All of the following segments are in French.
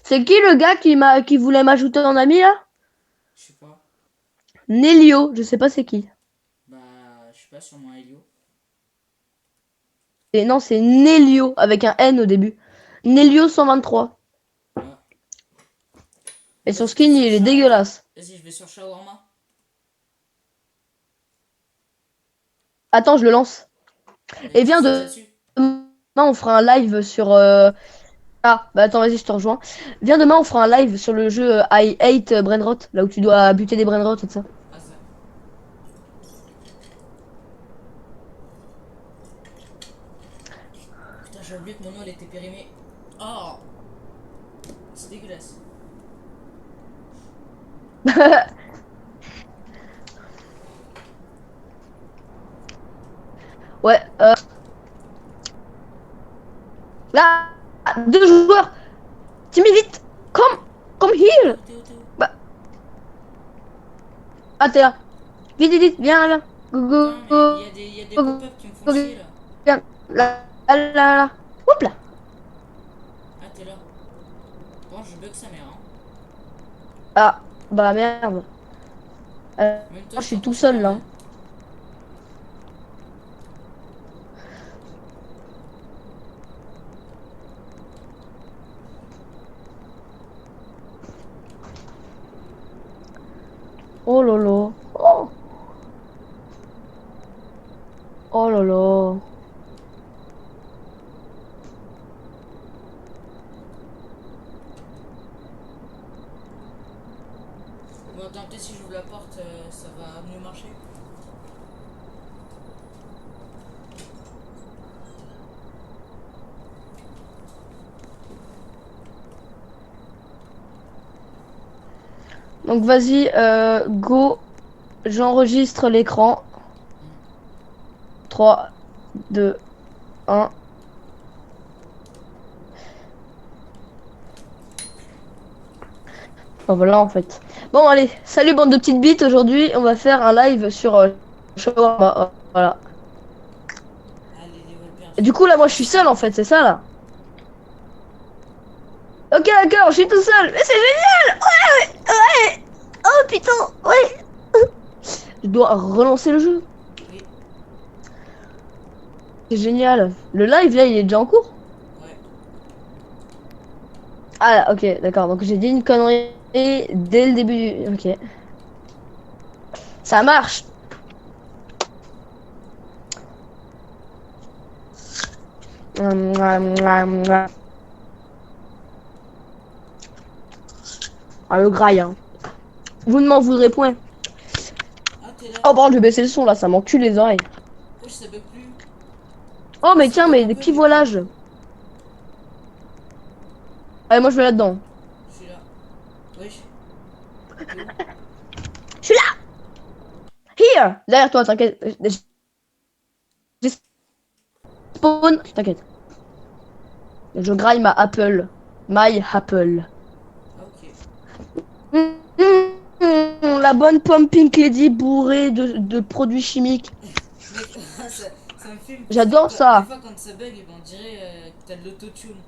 C'est qui le gars qui voulait m'ajouter en ami là? Je sais pas. Nélio, je sais pas c'est qui. Bah, je sais pas, sûrement Helio. Et non, c'est Nélio avec un N au début. Nélio 123. Ah. Et son Vas-y, t'es skin, sur il est chat. dégueulasse. Vas-y, je vais sur Shawarma. Attends, je le lance. Et Et tu viens sais déjà demain, dessus? on fera un live sur. Ah, bah attends, vas-y, je te rejoins. Viens demain, on fera un live sur le jeu I Hate Brainrot, là où tu dois buter des Brainrot et tout ça. Ah, ça. Putain, j'ai oublié que mon eau elle était périmée. Oh, c'est dégueulasse. Ouais, là, deux joueurs. Timmy, vite. Come T'es here. où, t'es où, t'es où? Bah, ah, t'es là. Vite, vite, vite, viens, viens. Go, Putain, go, mais go, il y a des go, pop-up qui me font go, chier là. viens. Là, là, là, là. Hop là. Ah, t'es là. Bon, je bug sa mère, hein. Ah, bah merde. Même toi, Je je suis t'entends tout seul super là. mal. Oh lolo. Oh, oh lolo. Bon, attends, peut-être si j'ouvre la porte, ça va mieux marcher. Donc vas-y, go. J'enregistre l'écran. 3, 2, 1. Enfin, voilà en fait. Bon allez, salut bande de petites bites. Aujourd'hui, on va faire un live sur Shawarma. Voilà. Ah, les levels Et perdus. du coup là, moi je Ah, suis c'est seul en bon. fait, c'est ça là. Ok, d'accord, je suis tout seul. Mais c'est génial. Ouais, ouais. Oh putain, ouais. Je dois relancer le jeu. Oui, C'est génial. Le live là, il est déjà en cours. ouais. Ah ok, d'accord. Donc j'ai dit une connerie dès le début. Ok. Ça marche. Ah, le graille, hein. Vous ne m'en voudrez point. Ah, t'es là. Oh, pardon, je vais baisser le son là, ça m'encule les oreilles. Wesh, ça bug plus. Oh, Ah, mais ça tiens, bug un mais peu, qui mais plus. volage? Allez, moi je vais là-dedans. Je suis là. Wesh, t'es où? Je suis là! Here! Derrière toi, t'inquiète. J'ai spawn. T'inquiète. Je graille ma Apple. My Apple. Ah, ok. La bonne pomme Pink Lady bourrée de produits chimiques. Mec, ça me filme parce que J'adore des ça. fois quand ça bug, eh ben, on dirait que t'as de l'autotune.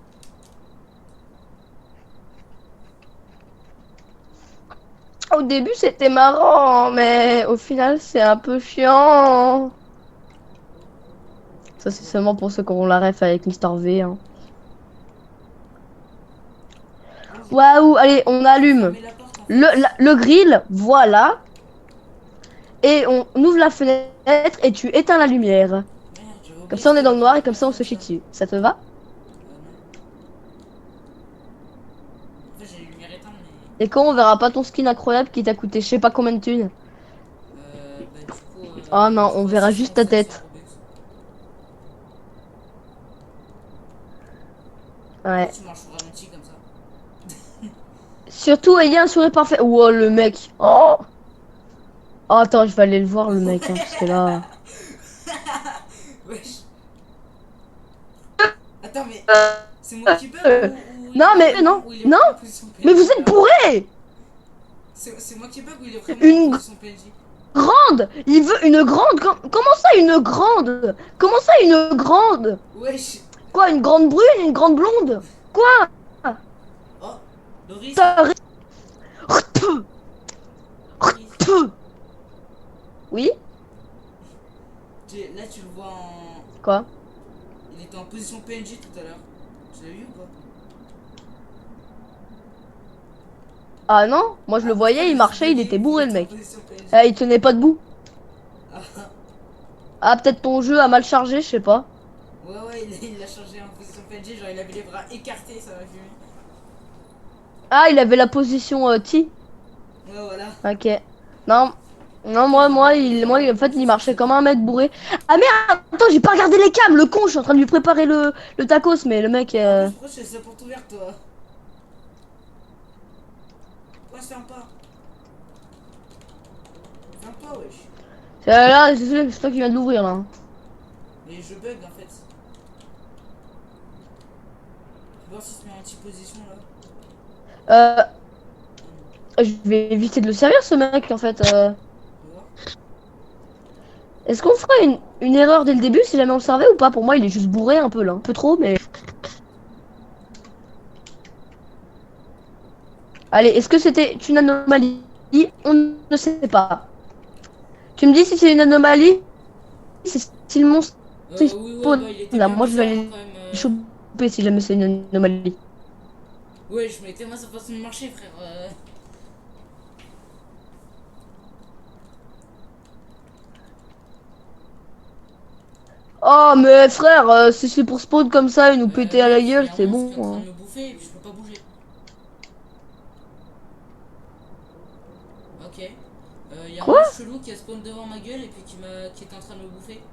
Au début, c'était marrant, mais au final, c'est un peu chiant. Ça, c'est Bon, seulement pour ceux qui auront la ref avec Mister V, hein. bonjour. Waouh, allez, on Faut allume fermer la porte en fait. le grill, voilà. Et on ouvre la fenêtre et tu éteins la lumière. Merde, j'avais Comme oublié que ça, on est c'était dans la le noir et première comme ça, on se personne chie ça. dessus. Ça te va? Non. En fait, j'ai les lumières éteintes, Et mais. quand on verra pas ton skin incroyable qui t'a coûté je sais pas combien de thunes. Bah, du coup, Oh non, je on crois verra juste ta 616 tête. Robux. Pourquoi Ouais. tu marches au ralenti comme ça? Surtout, ayez un sourire parfait. Wow, le mec. Oh. Oh, attends, je vais aller le voir, le mec, hein, parce que là. Wesh. Attends, mais c'est moi qui bug Euh, ou Non, mais non, ou il est non, vraiment en position mais vous PNJ êtes là? bourré! C'est moi qui bug ou il est vraiment en Une position PNJ? grande! Il veut une grande! Comment ça, une grande? Comment ça, une grande? Wesh. Quoi, une grande brune, une grande blonde? Quoi? Oh. Loris, Arrête. Loris. Oui? Là, tu le vois en. Quoi? Il était en position PNJ tout à l'heure. Tu l'as vu ou pas? Ah non, moi je le Ah, pourquoi voyais, il j'ai marchait, il bugué était vu qu'il bourré le était en mec. position PNJ? Il tenait pas debout. Ah, Ah, peut-être ton jeu a mal chargé, je sais pas. ouais, il a changé en position PNJ. Genre, il avait les bras écartés, ça m'a fumé. Ah, il avait la position T. Ouais, voilà. Ok. Non, non, Putain, j'ai envie de faire en fait, beaucoup il sur marchait cette comme map. un mec bourré. Ah merde, attends, j'ai pas regardé les cams, le con, je suis en train de lui préparer le tacos, mais le mec. En plus, pourquoi je fais ça porte ouverte, toi? Pourquoi ça ferme pas? Ferme pas, wesh. Là, c'est toi qui viens de l'ouvrir là. Mais je bug en fait. Je vais voir si se met en anti-position là. Euh, Ah non. je vais éviter de le servir ce mec en fait. On va voir. Est-ce qu'on ferait une erreur dès le début si jamais on le servait ou pas? Pour moi, il est juste bourré un peu là, un peu trop, mais. Allez, est-ce que c'était une anomalie? On ne sait pas. Tu me dis si c'est une anomalie, c'est si le monstre il Oui, ouais, spawn bah il était là. bien Moi, je vais bizarre hein, aller quand même. choper si jamais c'est une anomalie. Ouais, je mettais moi sa façon de marcher, frère. Oh, mais frère, si c'est pour spawn comme ça et nous péter à la Mec, il y gueule, a un c'est monstre bon, qui est en train hein. de me bouffer et puis je peux pas bouger. Ok. Il y a un Quoi? monstre chelou qui a spawn devant ma gueule et puis qui était en train de me bouffer.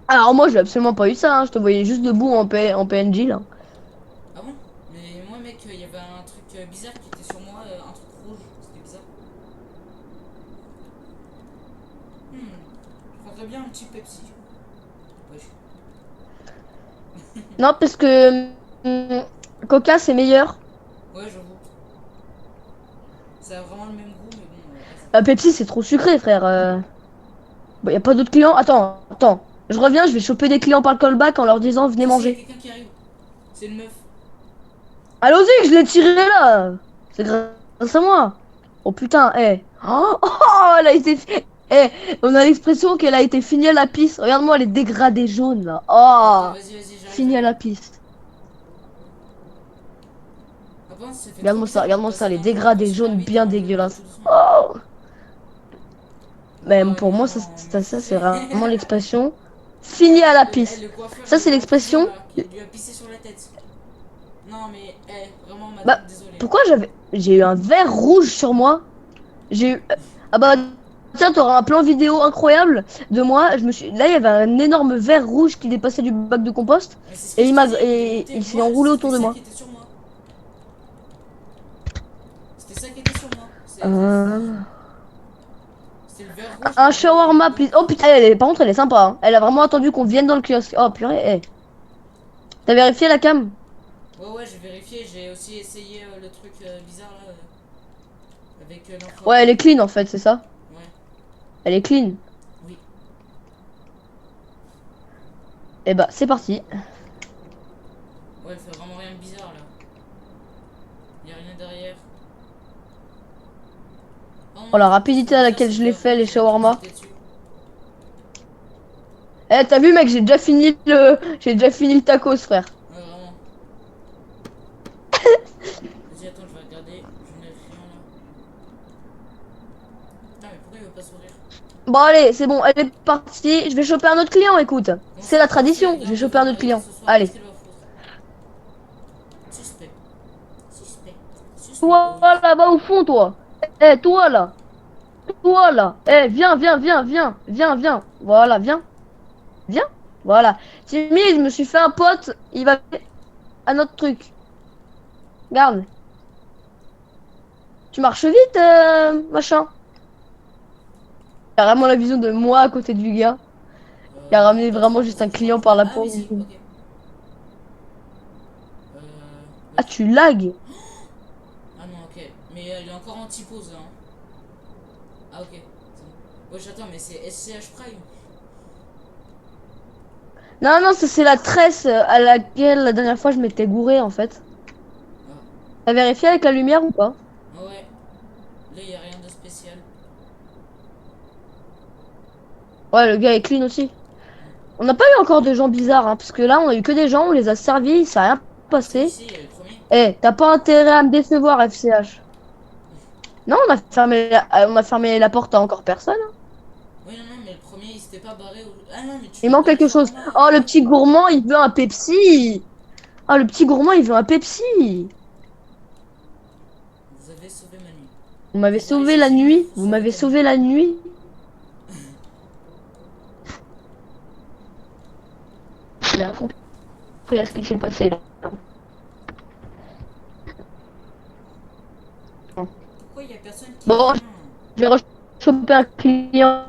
Alors, moi, j'ai absolument pas eu ça, hein. Je te voyais juste debout en PNJ là. Ah bon? Mais moi, mec, il y avait un truc bizarre qui était sur moi, un truc rouge. C'était bizarre. Je prendrais bien un petit Pepsi. Wesh. Non, parce que Coca, c'est meilleur. Ouais, j'avoue. Ça a vraiment le même goût, mais bon, vas-y. Pepsi, c'est trop sucré, frère. Bah, y a pas d'autres clients. Attends, attends. Je reviens, je vais choper des clients par le callback en leur disant venez Si, il y a manger. quelqu'un qui arrive. C'est une meuf. Allons-y, je l'ai tiré là. C'est grâce à moi. Oh putain, eh. Oh, oh, elle a été. Eh, on a l'expression qu'elle a été finie à la piste. Regarde-moi les dégradés jaunes là. Attends, Oh, vas-y, j'arrive, finie à j'arrive. la piste. Ah, bon, ça fait trop bizarre de Regarde-moi ça, passer les d'un jeu dégradés super jaunes vite à bien un jeu tout dégueulasses. doucement. Oh, mais Oh pour moi, non, mais c'est frère. vraiment l'expression fini à la piste. Le coiffeur, Ça, il est c'est en prison l'expression. là. Il lui a pissé sur la tête. Non, mais, vraiment, Bah, madame, désolé. pourquoi j'ai eu un verre rouge sur moi? J'ai eu. Ah bah, tiens, t'auras un plan vidéo incroyable de moi. Là, il y avait un énorme verre rouge qui dépassait du bac de compost Mais c'est ce que et je t'ai dit, il est monté. il s'est Moi, enroulé c'était autour de ça moi. qui était sur moi. C'était ça qui était sur moi. Euh, C'était le verre rouge, Un il shawarma, avait please. beaucoup Oh pris. putain, par contre, elle est sympa, hein. Elle a vraiment attendu qu'on vienne dans le kiosque. Oh purée, eh. T'as vérifié la cam? Ouais, j'ai vérifié. J'ai aussi essayé le truc bizarre là. Avec Ouais, elle est l'infrarouge. clean en fait, c'est ça? Ouais, Elle est clean. oui. Et bah, c'est parti. Ouais, il fait vraiment rien de bizarre là. Il y a rien derrière. Oh Oh, non, la le truc que je rapidité compte à faire, laquelle c'est le je les verre fais, les rouge et puis me shawarma. jeter dessus. Eh, t'as vu, mec, j'ai déjà fini le tacos, frère. Ouais, vraiment. Vas-y, attends, je vais regarder. Je mets le client là. Putain, mais pourquoi il veut pas s'ouvrir? Bon, allez, c'est bon, elle est partie. Je vais choper un autre client, écoute. On C'est sait la pas si elle tradition. Je vient vais de choper un autre vampirisme client. ce soir. Qu'est-ce Allez. qu'elle va foutre? Suspect. Suspect. Suspect Toi, boy. là-bas au fond, toi. Eh, toi, là. Toi, là. Eh, viens. Voilà, viens. Viens. Voilà. Timmy, je me suis fait un pote. Il va à notre truc. Garde. Tu marches vite, machin. T'as vraiment la vision de moi à côté du gars. Il a Non, ramené pas vraiment trop, juste parce un que j'ai envie client de. par la Ah, oui, peau. si, ok. Ah, Wesh. tu lags. Ah non, ok. Mais il est encore anti-pause là. Hein. Ah, ok. C'est bon. Wesh, attends, mais c'est SCH Prime. Non, non, ça c'est la tresse à laquelle la dernière fois je m'étais gouré en fait. Ah, T'as vérifié avec la lumière ou pas? ah ouais, là il y a rien de spécial. Ouais, le gars est clean aussi. On n'a pas eu encore de gens bizarres, hein, parce que là on a eu que des gens, on les a servis, ça a rien Si, passé. si, il y a le premier. Eh, t'as pas intérêt à me décevoir, FCH. Non, on a fermé la porte à encore personne. Oui, non, non, mais le premier il s'était pas barré. Ah non, mais tu Il l'as manque bien quelque fait en chose. normal. Oh, le petit gourmand, il veut un Pepsi. Oh, le petit gourmand, il veut un Pepsi. Vous avez sauvé ma nuit. Vous m'avez Pour sauvé la réussir ce film, nuit. faut Vous sauver m'avez ta nuit. sauvé la nuit. J'ai rien compris à ce qui s'est passé là. Pourquoi il y a personne qui Bon, vient? je vais choper un client.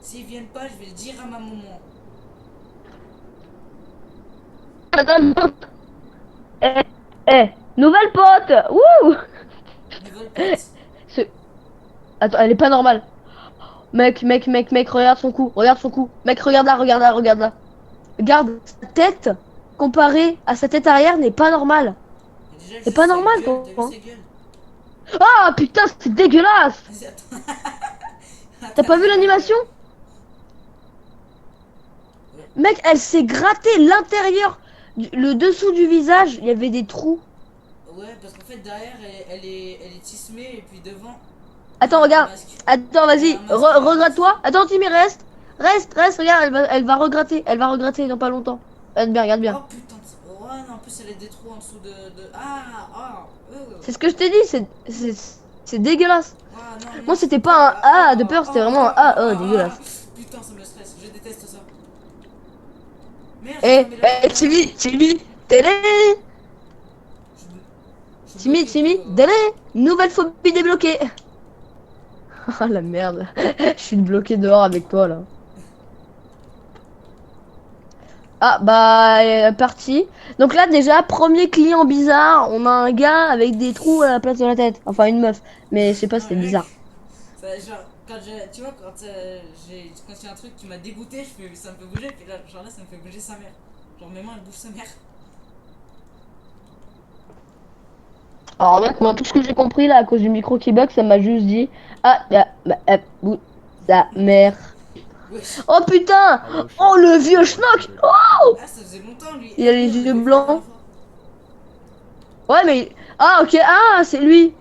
S'ils viennent pas, je vais le dire à ma maman. Eh, nouvelle pote. Wouh. Nouvelle pote. Ce- Attends, elle est pas normale. Mec, regarde son cou, regarde son cou. Mec, regarde là, regarde là, regarde là. Regarde, sa tête, comparée à sa tête arrière, n'est pas normale. Mais déjà, C'est juste pas sa normal, gueule, quoi. t'as vu sa gueule? Ah, putain, c'est dégueulasse. Vas-y, attends. T'as Attends, pas vu je regarde. l'animation? Ouais. Mec, elle s'est gratté l'intérieur, le dessous du visage, il y avait des trous. Ouais, parce qu'en fait, derrière, elle est tismée, et puis devant, Attends, un regarde. masque. Attends, Elle a vas-y, un masque et un masque. regratte-toi. Attends, Timmy, reste. Reste, regarde, elle va regretter. Elle va regretter dans pas longtemps. Regarde bien, regarde bien. Oh putain, ouais, non, en plus, elle a des trous en dessous de... Ah, ah, C'est ce que je t'ai dit, c'est dégueulasse. ah, non, Moi, non, je c'était peux pas, pas un là. A de Ah, peur, c'était ah, vraiment un ah, A, oh, ah, ah. dégueulasse. Putain, ça me stresse, je déteste ça. Merde, j'ai Eh, fermé la porte derrière moi. Timmy, télé. Je suis bloqué, Timmy, toi. télé. Nouvelle phobie débloquée. Ah la merde. Je suis bloqué dehors avec toi, là. Ah bah parti. Donc là déjà premier client bizarre, on a un gars avec des trous à la place de la tête. Enfin une meuf, mais je sais pas, Non, c'était mais mec, bizarre. ça, genre, tu vois, quand il y a un truc qui m'a dégoûté, ça me fait bouger, puis là, genre là, ça me fait bouger sa mère. Genre, mes mains, elles bougent sa mère. Alors mec, moi tout ce que j'ai compris là à cause du micro qui bug, ça m'a juste dit ah sa mère. Wesh. Oh putain. Hello, chef. Oh le vieux What can I schnock. do? Oh, Ah, ça faisait longtemps, lui. il a Lui, les on yeux l'avait vu la blancs. dernière fois. Ouais mais ah ok, ah c'est lui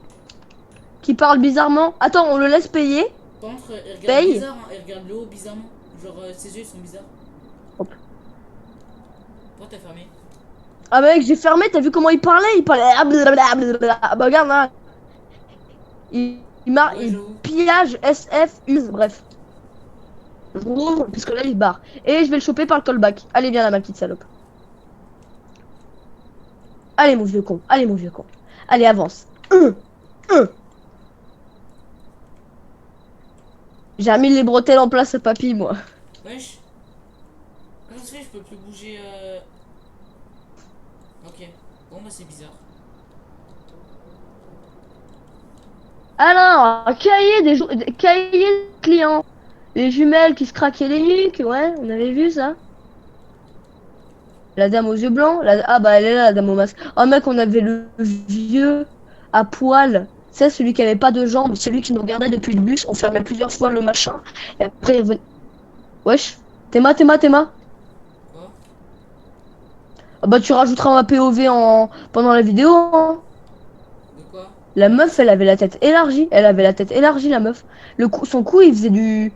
qui parle bizarrement. Attends, on le laisse payer. Par contre, il regarde Paye. bizarre, hein. Il regarde le haut bizarrement. Genre, ses yeux, ils sont bizarres. Hop. Pourquoi t'as fermé? Ah mec, j'ai fermé, t'as vu comment il parlait? Il parlait ah, blablabla. Ah, bah regarde là. Ouais, Il j'avoue. pillage SF use, bref. Puisque là il se barre. Et je vais le choper par le callback. Allez, viens là, ma petite salope. Allez, mon vieux con. Allez, mon vieux con. Allez, avance. Hum. J'ai remis les bretelles en place à papy, moi. Wesh. Comment ça se fait, je peux plus bouger. Ok. Bon, bah, c'est bizarre. Alors, cahier de clients. Les jumelles qui se craquaient les nuques, ouais, on avait vu ça. La dame aux yeux blancs. Ah bah elle est là, la dame au masque. Oh mec, on avait le vieux à poil. C'est celui qui avait pas de jambes, celui qui nous regardait depuis le bus. On fermait plusieurs fois le machin. Et après, il revenait. Wesh. Théma. Quoi? Ah bah tu rajouteras ma POV pendant la vidéo, hein. De quoi? La meuf, elle avait la tête élargie. Elle avait la tête élargie, la meuf. Son cou, il faisait du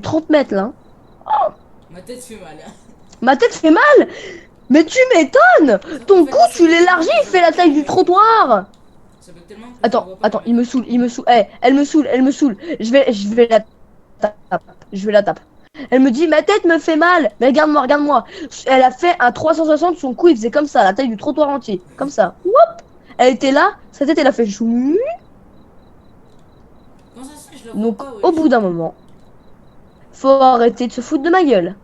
30 mètres, là. Ma tête fait mal. Ma tête fait mal. Mais tu m'étonnes. Sauf qu'en Ton fait, cou, là, ça tu bug l'élargis, tellement il que je fait le la vois pas taille dans du mes vidéos. trottoir. Ça bug tellement que je le vois pas dans mes Il me vidéos. saoule, Eh, elle me saoule. Je vais la tape. Je vais la tape. Elle me dit, ma tête me fait mal. Mais regarde-moi. Elle a fait un 360, son cou, il faisait comme ça, la taille du trottoir entier. Comme ça. Woup. Elle était là, sa tête, elle a fait chou. Comment ça se fait, je la vois Donc, pas, au wesh. bout d'un moment, faut arrêter de se foutre de ma gueule.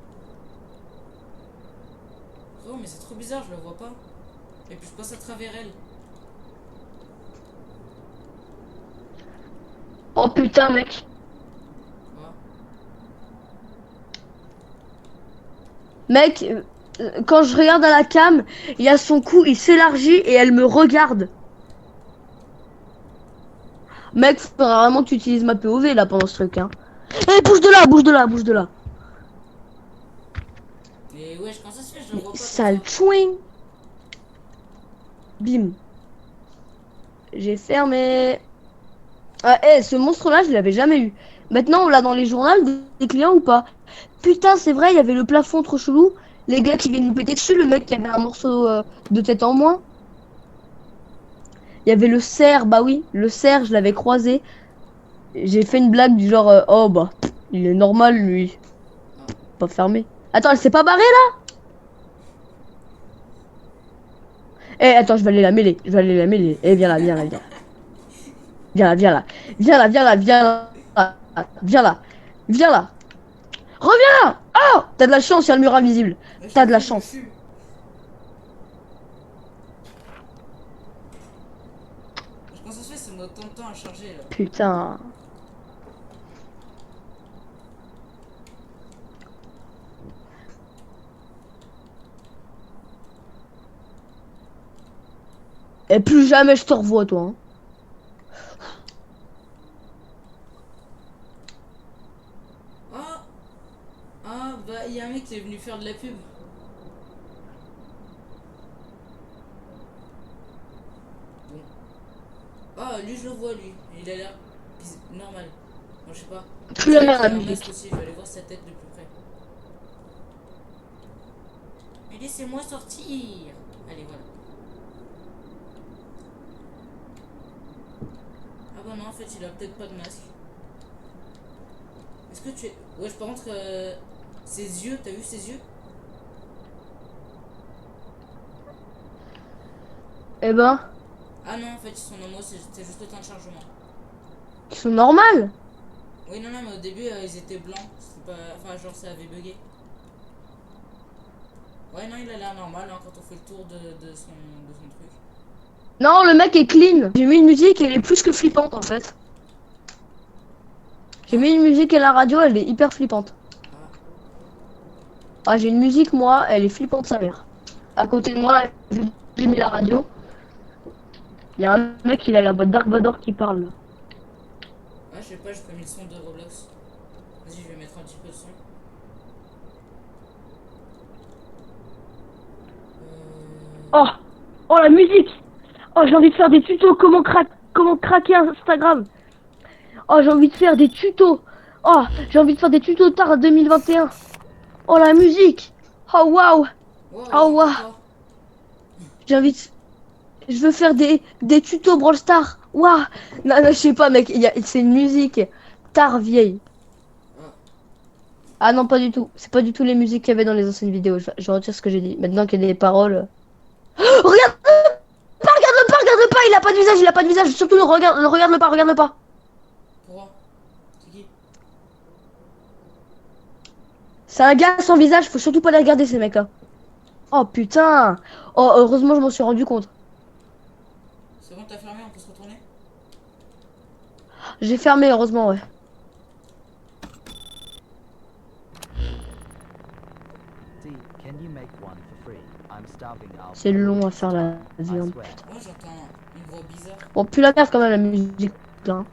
Oh, mais c'est trop bizarre, je la vois pas. Et puis je passe à travers elle. Oh putain, mec. Quoi? Mec, quand je regarde à la cam, il y a son cou, il s'élargit et elle me regarde. Mec, faudra vraiment que tu utilises ma POV là pendant ce truc, hein. Eh, bouge de là, bouge de là, bouge de là. Mais wesh, quand ça se fait, je le Mais vois pas comme sale ça. chouing. Bim. J'ai fermé. Ah, ce monstre-là, je l'avais jamais eu. Maintenant, on l'a dans les journaux des clients ou pas? Putain, c'est vrai, il y avait le plafond trop chelou. Les gars qui viennent nous péter dessus, le mec qui avait un morceau de tête en moins. Il y avait le cerf, bah oui, le cerf, je l'avais croisé. J'ai fait une blague du genre, oh bah, il est normal lui. Pas fermé. Attends, elle s'est pas barrée là? Eh, attends, je vais aller la mêler. Je vais aller la mêler. Eh, viens là, viens là, viens. Viens là, viens là. Viens là, viens là, viens là. Viens là. Viens là. Reviens là. Oh, t'as de la chance, il y a le mur invisible. Mais je T'as t'en de la prie, je me chance. fume. Quand ça se fait, ça me donne tant de temps à charger là. Putain. Et plus jamais je te revois, toi. Hein. Ah, ah, bah, il y a un mec qui est venu faire de la pub. Bon. Ah, lui, je le vois, lui. Il a l'air normal. Moi, je sais pas. Plus C'est vrai jamais qu'il la a un masque musique. aussi. Je vais aller voir sa tête de plus près. Mais laissez-moi sortir. Allez, voilà. Ah bah non, en fait, il a peut-être pas de masque. Est-ce que tu es... Ouais, par contre, ses yeux, t'as vu ses yeux? Eh ben, Ah non, en fait, ils sont normaux, c'est juste le temps de chargement. ils sont normales. Oui, non, non, mais au début, ils étaient blancs. C'était pas... Enfin, genre, ça avait bugué. Ouais, non, il a l'air normal hein, quand on fait le tour de son truc. Non, le mec est clean. J'ai mis une musique, elle est plus que flippante en fait. J'ai Hein? mis une musique à la radio, elle est hyper flippante. Ah, Ah, j'ai une musique, moi, elle est flippante sa mère. À côté de moi, j'ai mis la radio. Il y a un mec, il a la voix de Dark Vador qui parle. Là. ah je sais pas, j'ai pas mis le son de Roblox. Vas-y, je vais mettre un petit peu de son. Oh, oh la musique. Oh, j'ai envie de faire des tutos comment craquer Instagram. Oh, j'ai envie de faire des tutos. Oh, j'ai envie de faire des tutos tard 2021. Oh la musique. Oh waouh. Wow, Oh j'entends waouh. pas. J'ai envie de... Je veux faire des tutos Brawl Stars. Waouh. Non, non, je sais pas, mec. C'est une musique tard vieille. Ah, Ah non, pas du tout. C'est pas du tout les musiques qu'il y avait dans les anciennes vidéos. Je retire ce que j'ai dit. Maintenant qu'il y a des paroles. Oh, regarde pas, regarde-le pas, regarde-le pas. Il a pas de visage, il a pas de visage. Surtout, regarde-le pas, regarde-le pas. pourquoi? C'est qui? C'est un gars sans visage. Faut surtout pas les regarder, ces mecs-là. Oh putain. Oh, heureusement, je m'en suis rendu compte. C'est bon, t'as fermé, on peut se retourner? J'ai fermé, heureusement, ouais. C'est long à faire la viande. Moi, j'entends une voix bizarre. Bon, plus la merde quand même, la musique. Là. Hein.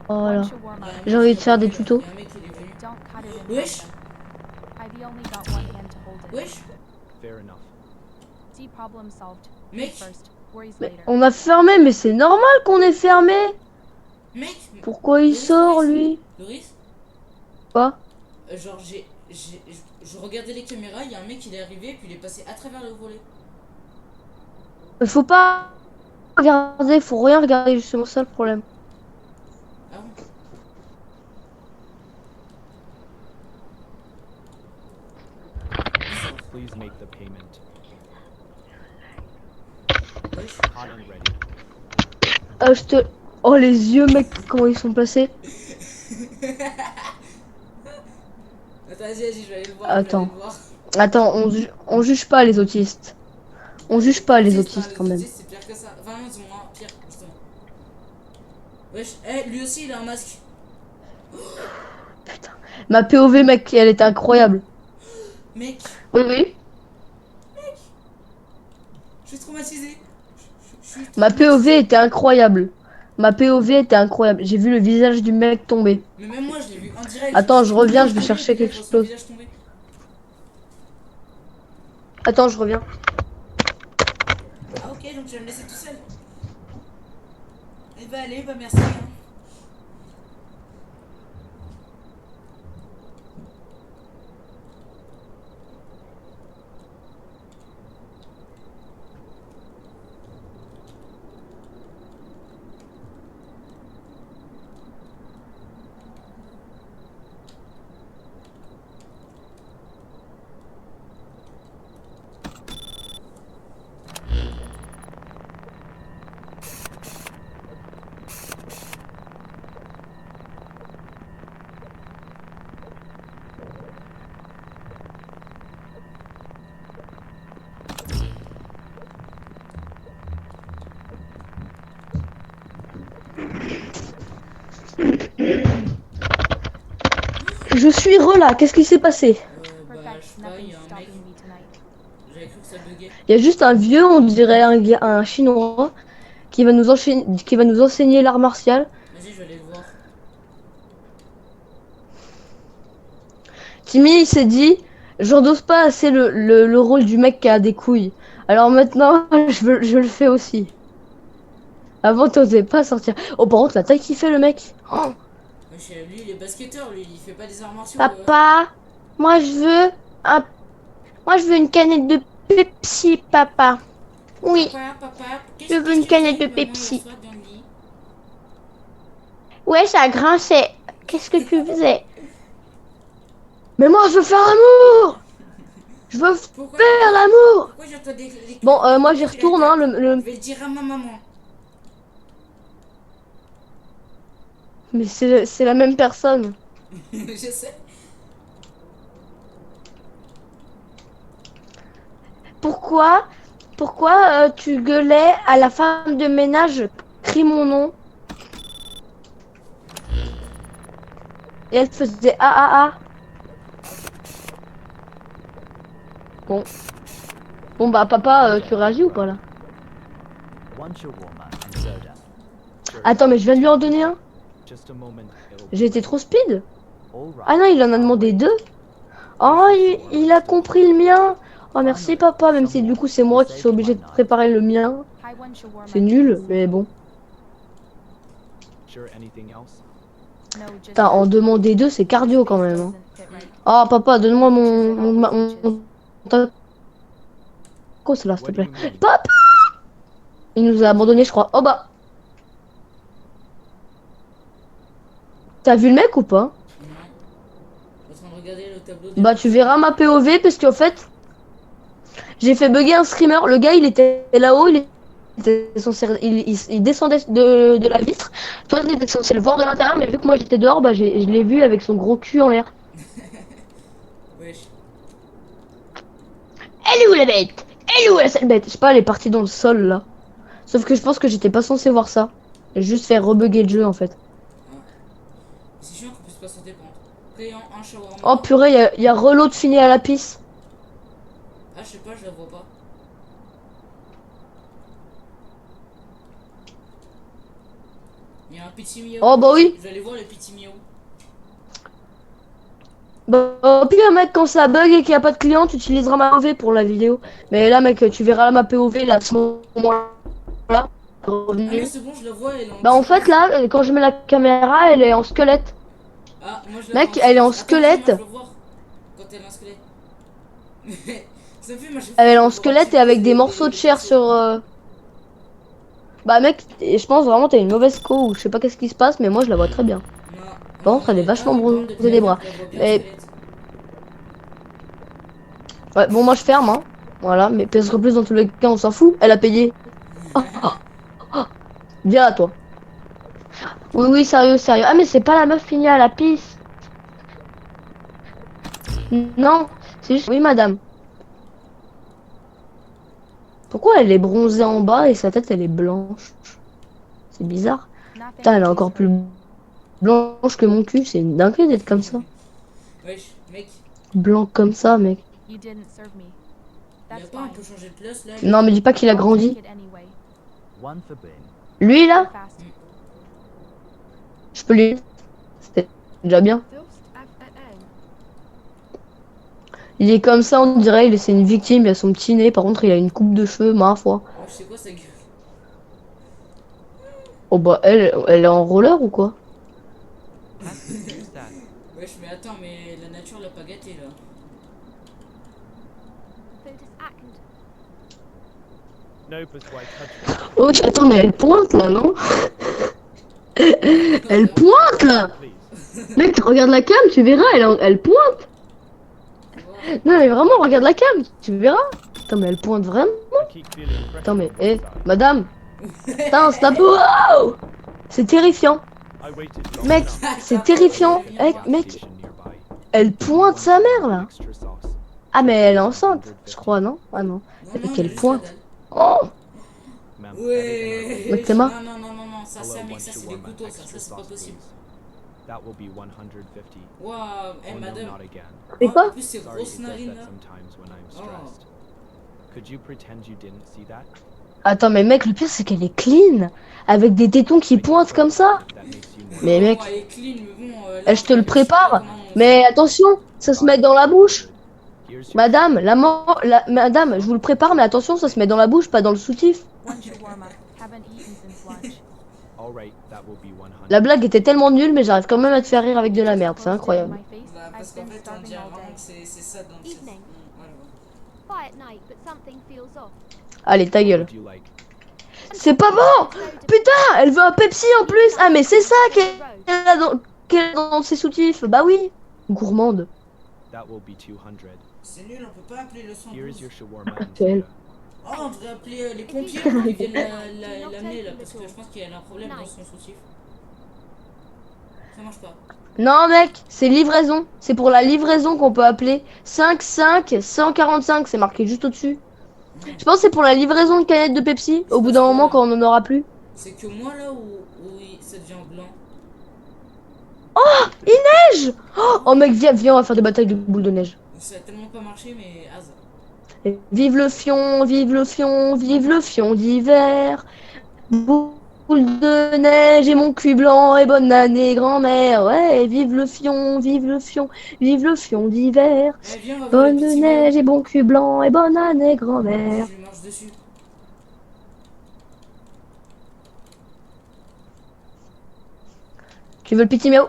Voilà. J'ai envie de faire des tutos. Il y a un mec qui est venu. Wesh! Wesh! Mec! Mais on a fermé, mais c'est normal qu'on ait fermé. Mec! Pourquoi il sort, lui? Loris? Quoi? Genre, je regardais les caméras, il y a un mec qui est arrivé, puis il est passé à travers le volet. Faut pas regarder, faut rien regarder, justement, ça le problème. Ah bon? Please make the payment. Wesh. Hot and ready. Je te... Oh, les yeux, mec, comment ils sont placés. Attends, vas-y, je vais aller le voir. Attends. Je vais aller le voir. Attends, on juge pas les autistes. On juge pas les autistes, quand même. Les autistes, c'est pire que ça. Enfin, non, c'est moins pire, justement. Wesh, lui aussi, il a un masque. Putain. Ma POV, mec, elle était incroyable. Mec, Oui, oui. je suis traumatisé. Je suis Ma POV traumatisé. était incroyable. Ma POV était incroyable. J'ai vu le visage du mec tomber. Mais même moi, je l'ai vu en direct. Attends, je J'étais reviens, content je de vais gueuler, chercher puis là, quelque je vois son chose. visage tomber. Attends, je reviens. Ah, ok, donc tu vas me laisser tout seul. Eh bah, allez, bah, merci. Hein. Je suis là. Qu'est-ce qui s'est passé? Bah, je sais pas, il y a un mec. J'avais cru que ça buguait. Il y a juste un vieux, on dirait un chinois, qui va nous enseigner l'art martial. Vas-y, je vais aller le voir. Timmy, il s'est dit, j'endosse pas assez le rôle du mec qui a des couilles. Alors maintenant, je le fais aussi. Avant, t'osais pas sortir. Oh, par contre, la taille qu'il fait, le mec. Oh, Wesh, lui, il est basketteur, lui, il fait pas des arts martiaux. papa, moi je veux un, moi je veux une canette de Pepsi, papa. Oui, Papa, je veux qu'est-ce une que tu canette faisais de avec maman hier Pepsi. soir dans le lit? Ouais, ça grinçait. Qu'est-ce que tu faisais? Mais moi, je veux faire l'amour. Je veux Pourquoi, faire l'amour. pourquoi j'entends Bon, moi j'y qui retourne, hein, l'attaquent? le... Je vais le dire à ma maman. Mais c'est la même personne. Je sais. Pourquoi, pourquoi tu gueulais à la femme de ménage, crie mon nom, et elle faisait ah ah ah. Bon, bon bah papa, tu réagis ou pas là? One shawarma and soda. Sure, Attends, mais je viens de lui en donner un. just a moment. It'll J'ai été trop speed. all right. Ah non, il en a I'll demandé wait. deux. Oh, il a compris le mien. Oh merci papa, même si du coup c'est moi qui suis obligé de préparer le mien. C'est nul, mais bon. Sure, anything else? Putain, en demander deux, c'est cardio quand même. Hein. Oh papa, donne-moi mon taco, c'est là, s'il te What do plaît. you mean? Papa, il nous a abandonné, je crois. Oh bah, t'as vu le mec ou pas? Non. Je suis en train de regarder le tableau Bah tu verras ma POV parce qu'en fait, j'ai fait bugger un streamer. Le gars, il était là-haut, il était censé, il descendait de la vitre. Toi, il était censé le voir de l'intérieur, mais vu que moi j'étais dehors, bah je l'ai vu avec son gros cul en l'air. Wesh. Elle est où la bête? Elle est où la sale bête? Je sais pas, elle est partie dans le sol là. Sauf que je pense que j'étais pas censé voir ça. J'ai juste fait rebugger le jeu en fait. C'est chiant qu'on puisse pas s'en dépendre. Après, un shawarma. Oh purée, y a Relo de fini à la pisse. Ah, je sais pas, je la vois pas. Il y a un petit miaou. Oh bah oui. Je vais aller voir le petit miaou. Bah au pire mec, quand ça bug et qu'il y a pas de client, tu utiliseras ma POV pour la vidéo. Mais là mec, tu verras ma POV là à ce moment-là. Ah non, Revenu. c'est bon, je la vois, elle est en Bah en petit- fait là, quand je mets la caméra, elle est en squelette. Ah, moi je la Mec, vois elle est en Attends, squelette. moi, je veux voir quand elle est en squelette. Ça me fait, moi, Elle est en squelette et avec des morceaux de chair sur... Bah mec, je pense vraiment t'as une mauvaise co ou je sais pas qu'est-ce qui se passe, mais moi je la vois très bien. Non, Par contre, elle est vachement bronzée des bras. Mais ouais, bon moi je ferme hein. Voilà, mais pèsera plus dans tous les cas, on s'en fout. Elle a payé. Oh, oh, oh. Viens à toi. Oui, oui, sérieux, sérieux. Ah mais c'est pas la meuf finie à la piste. Non, c'est juste... Oui madame. Pourquoi elle est bronzée en bas et sa tête elle est blanche? C'est bizarre. Putain, elle est encore plus blanche que mon cul, c'est une dinguerie d'être comme ça. Wesh, mec, Blanc comme ça, mec. You didn't serve me. il a That's pas un fine. peu changé de place là? Non, mais dis pas qu'il a I'll grandi. take it anyway. One for Ben. Lui, Go là, fast. je peux lui... C'était déjà bien. Il est comme ça, on dirait, c'est une victime, il a son petit nez, par contre il a une coupe de cheveux, ma foi. Wesh, c'est quoi sa gueule? Oh bah elle est en roller ou quoi? Have to use that. Wesh, mais attends, mais la nature l'a pas gâté là. No, but why touch it? Oh, attends, mais elle pointe là, non? Elle pointe là! Please. Mec, regarde la cam, tu verras, elle pointe! Non, mais vraiment, regarde la cam, tu verras! Attends, mais elle pointe vraiment? I keep feeling pressure Attends, mais, from inside. madame! Putain, c'est un peu... Wow! C'est terrifiant! I waited long Mec, enough. c'est terrifiant! Mec, Station nearby. elle pointe sa mère là! Extra sauce. Ah, mais elle est enceinte, je crois, non? Ah non. Non, Mec, non, elle juste pointe. la dalle. Oh! Ma'am, Ouais. Mec, t'es marre? Non, non, non, non, non, ça, hello, ça, mec, one ça, c'est des shawarma, couteaux, ça, extra c'est pas sauce, possible. please. That will be 150. Waouh, eh, Oh no, madame. not again. C'est En quoi? plus, ces Sorry, grosses it does narines that là. sometimes when I'm Oh. stressed. Could you pretend you didn't see that? Attends, mais mec, le pire c'est qu'elle est clean! Avec des tétons qui pointent comme ça! If that makes you more Mais Bon, mec, elle est clean, mais bon, là, je te on le va prépare! voir comment on Mais attention, ça se met dans la bouche! Here's your Madame, madame, je vous le prépare, mais attention, ça se met dans la bouche, pas dans le soutif! One shawarma. Haven't eaten since lunch. All right, that will be 100. La blague était tellement nulle, mais j'arrive quand même à te faire rire avec de la merde, c'est incroyable. Bah, parce qu'en fait, on dirait vraiment que c'est ça dans le Evening. Voilà. Quiet night, but something feels off. Allez, ta gueule. Would you like? C'est pas bon! Putain, elle veut un Pepsi en plus! Ah, mais c'est ça qu'elle a dans ses soutifs! Bah oui! Gourmande. That will be 200. C'est nul, on peut pas appeler le 112. Here's your shawarma and Actuel. soda. Oh, on devrait appeler les pompiers pour qu'ils viennent l'amener là, parce que je pense qu'il y a un problème dans son soutif. Ça marche pas. Non, mec, c'est livraison. C'est pour la livraison qu'on peut appeler 55 145. C'est marqué juste au-dessus. Je pense que c'est pour la livraison de canettes de Pepsi. Au bout d'un moment, quand on en aura plus. C'est que moi là où ça devient blanc. Neige! Oh, mec, viens, on va faire des batailles de boules de neige. Ça a tellement pas marché, mais hasard. Et vive le fion, vive le fion, vive le fion d'hiver. Boule de neige et mon cul blanc et bonne année grand-mère. Ouais, vive le fion, vive le fion, vive le fion d'hiver. Eh, viens, on va voir Bonne les petits neige et bon cul blanc et bonne année blancs. grand-mère. Je lui marche dessus. Tu veux le petit miaou?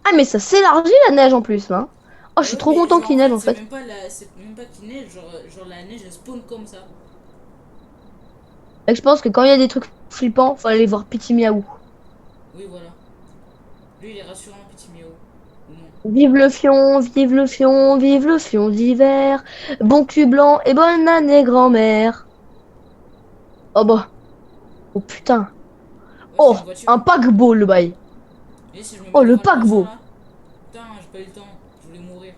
Ah, mais ça s'élargit la neige en plus là. Oh, je suis Ouais, trop mais content genre, qu'il neige en fait. C'est même pas qu'il neige, genre la neige elle spawn comme ça. Et je pense que quand il y a des trucs flippants, faut aller voir Petit Miaou. Oui, voilà. Lui il est rassurant, petit miaou. Ou non. Vive le fion, vive le fion, vive le fion d'hiver. Bon cul blanc et bonne année grand-mère. Oh bah. Oh putain. Ouais, Oh, c'est une voiture. un paquebot le bail. Et si je me mets Oh, le devant la paquebot. maison, là Putain, j'ai pas eu le temps. Je voulais mourir.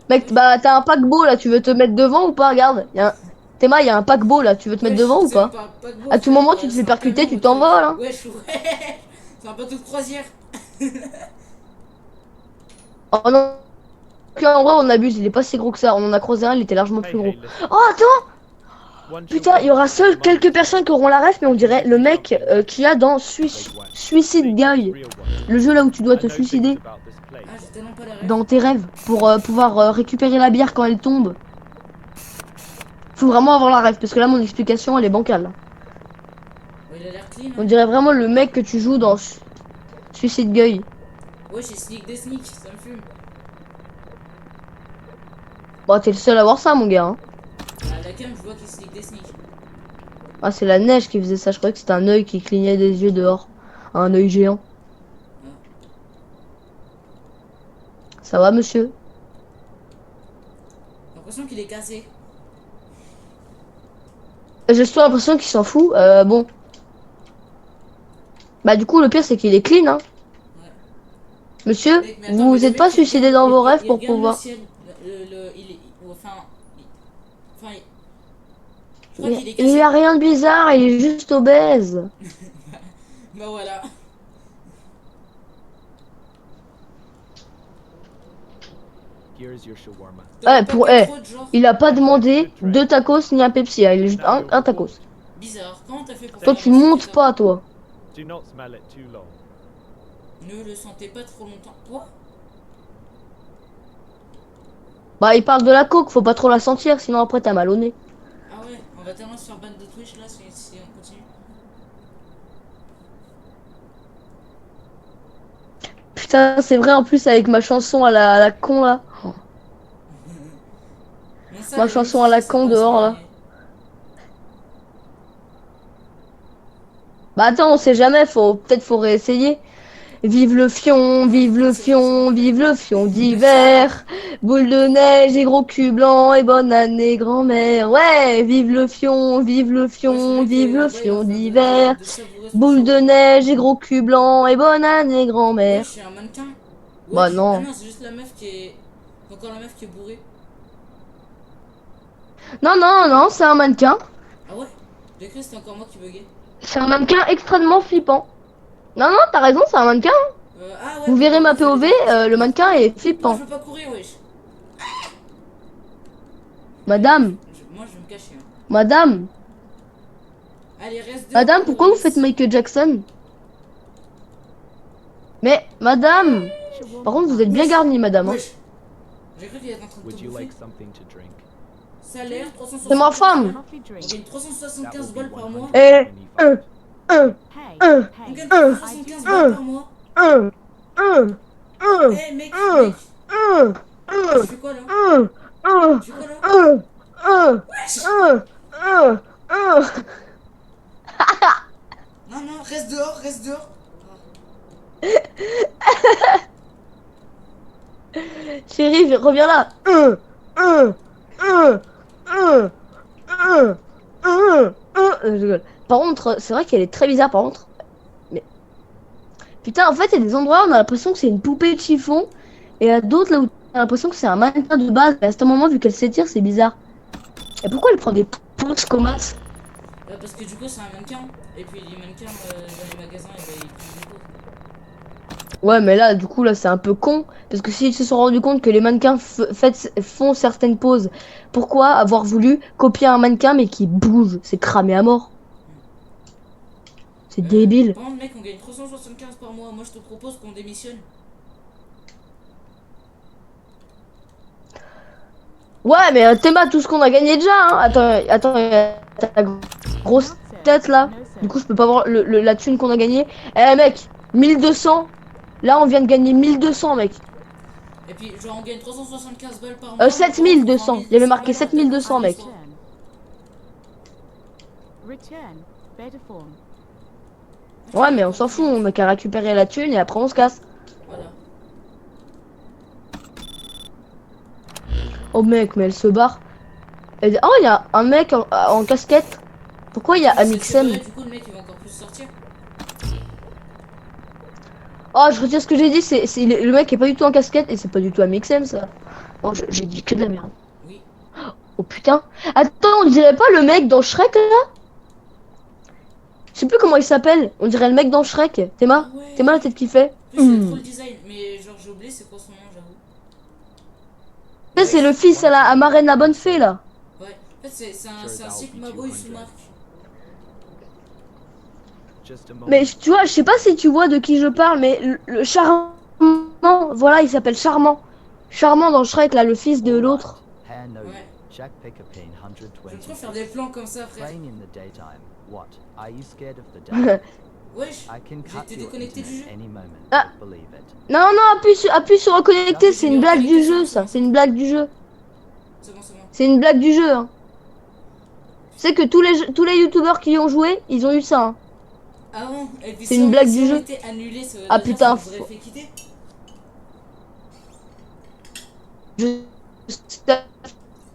Mec, bah t'as un paquebot là, tu veux te mettre devant ou pas? Regarde, Théma, il y a un paquebot là, tu veux te mettre Wesh, devant ou c'est pas? paquebot, À tout frère, moment, tu te c'est fais un percuter, camion, tu t'envoles, hein. Wesh, ouais. C'est un bateau de croisière. Oh non. En vrai, on abuse, il est pas si gros que ça. On en a croisé un, il était largement plus gros. Hey, listen. Oh, attends! One Putain, il y aura shawarma seul and quelques personnes qui auront la ref, mais on dirait le mec qu'il y a dans Suicide Guy. real one. Le jeu là où tu dois I te know suicider things about this place. Ah, j'ai tellement pas la rêve. dans tes rêves pour pouvoir récupérer la bière quand elle tombe. Faut vraiment avoir la ref, parce que là, mon explication, elle est bancale. Ouais, il a l'air clean. On Hein. dirait vraiment le mec que tu joues dans Suicide Guy. Ouais, j'ai sneak des sneaks, ça me fume. Bon, t'es le seul à voir ça, mon gars. Hein. À la cam, je vois qu'il sneak des sneaks. Ah, c'est la neige qui faisait ça. Je croyais que c'était un œil qui clignait des yeux dehors. Un œil géant. Ça va, monsieur? J'ai l'impression qu'il est cassé. J'ai surtout l'impression qu'il s'en fout. Bon. Bah, du coup, le pire, c'est qu'il est clean, hein. Ouais. Monsieur, Mec, mais attends, vous mais vous le êtes mec, pas il suicidé regarde- dans vos il- rêves il pour regarde pouvoir. le ciel. Il est. Enfin, je crois Mais qu'il est il cassé. a rien de bizarre, il est juste obèse. Bah voilà. Here's your shawarma. Ouais, pour- pas eh. trop de genre Il a pas demandé 2 tacos ni un Pepsi, hein, il est juste un tacos. bizarre. Comment t'as fait pour Toi faire tu un montes truc pas toi. Do not smell it too long. Ne le sentez pas trop longtemps. Quoi? Bah il parle de la coke, faut pas trop la sentir sinon après t'as mal au nez. Ah ouais, on va tellement se faire ban de Twitch là si on continue. Putain c'est vrai en plus avec ma chanson à la con là. Mais ça, Ma la chanson limite, à la ça con passe dehors, pas, là. mais- Bah attends on sait jamais, peut-être faut réessayer. Vive le fion, vive le fion, vive le fion d'hiver. Boule de neige et gros cul blanc et bonne année grand-mère. Ouais, vive le fion, vive le Ouais, fion, c'est vive vrai le que, ouais, il va fion faire d'hiver. de savourer son Boule de chocolat. neige et gros cul blanc et bonne année Ouais, grand-mère. je suis un mannequin. Bah Ah non. non, c'est juste la meuf qui est. Encore la meuf qui est bourrée. Non, non, non, c'est un mannequin. Ah ouais? J'ai cru que c'était encore moi qui buguais. C'est un mannequin extrêmement flippant. Non, non, t'as raison, c'est un mannequin. Ah ouais, Vous verrez ma vous POV, allez- le mannequin est Moi, flippant. je veux pas courir, wesh. Madame, Moi, je vais me cacher. Hein. madame, Allez, reste dehors. madame, pourquoi vous Loris. faites Michael Jackson? Mais, madame, Shawarma par contre, vous êtes bun. bien garnie, madame. Hein. Wesh. J'ai cru qu'il était en train de Would te you bouffer. like something to drink? Salaire 375. C'est ma femme. Coffee On drink. gagne That 375 will balles be par mois. Eh, 125. un, Hey, Un. On hey. gagne Un. 375 balles par mois. un, Eh mec, Un. mec. un, Tu fais quoi là? un, Tu fais quoi là? un, un. Non, non, reste dehors, reste dehors. Chérie, reviens là. Je rigole. Par contre, c'est vrai qu'elle est très bizarre par contre. Mais putain, en fait, il y a des endroits où on a l'impression que c'est une poupée de chiffon. Et à d'autres là où on a l'impression que c'est un mannequin de base. Et à ce moment, vu qu'elle s'étire, c'est bizarre. Et pourquoi elle prend des pauses comme ça? Parce que du coup, c'est un mannequin. Et puis les mannequins dans les magasins, ils prennent des pauses. Ouais, mais là, du coup, là, c'est un peu con. Parce que s'ils se sont rendus compte que les mannequins font certaines poses, pourquoi avoir voulu copier un mannequin mais qui bouge? C'est cramé à mort. C'est débile. Par contre, mec, on gagne 375 par mois. Moi, je te propose qu'on démissionne. Ouais, mais Théma, tout ce qu'on a gagné déjà. Hein. Attends, ta grosse tête là. Du coup, je peux pas voir la thune qu'on a gagnée. Eh, mec, 1200. Là, on vient de gagner 1200, mec. Et puis, genre, on gagne 375 balles par mois. 7200. Il y avait marqué 7200, mec. Return. Better form. Ouais, mais on s'en fout. On a qu'à récupérer la thune et après, on se casse. Voilà. Oh, mec, mais elle se barre. Oh, il y a un mec en casquette. Pourquoi il y a C'est Amixem? vrai, du coup, le mec, il va encore plus sortir. Oh, je retire ce que j'ai dit. Le mec est pas du tout en casquette et c'est pas du tout Amixem, ça. Oh, j'ai dit que de la merde. Oui. Oh putain. Attends, on dirait pas le mec dans Shrek là? Je sais plus comment il s'appelle. On dirait le mec dans Shrek. Théma? Ah ouais. Théma la tête qu'il fait. En plus, il a trop le design. Mais genre, j'ai oublié c'est quoi son nom, j'avoue. Ça, c'est le fils à Marraine la bonne fée là. Ouais. En fait, c'est un Sigma Boy sous marque. Just a moment. Mais tu vois, je sais pas si tu vois de qui je parle, mais le Charmant, voilà, il s'appelle Charmant. Charmant dans Shrek là, le fils de l'autre. Hair no Ouais. Jack Pickapin Je 120. trop faire des plans comme ça, frère. Playing in the daytime. What? Are you scared of the dark? Wesh. I can J'ai cut été your déconnecté du internet jeu. any moment. Ah. Believe it. Non, non, appuie sur reconnecter, c'est une blague du jeu ça. C'est une blague du jeu. C'est bon, c'est bon. C'est une blague du jeu. Hein. Tu sais que tous les youtubeurs qui y ont joué, ils ont eu ça. Hein. Ah bon. Et puis C'est si une on- blague si du on jeu. était annulé, ça veut Ah, dire putain, ça nous aurait fait quitter. Je sais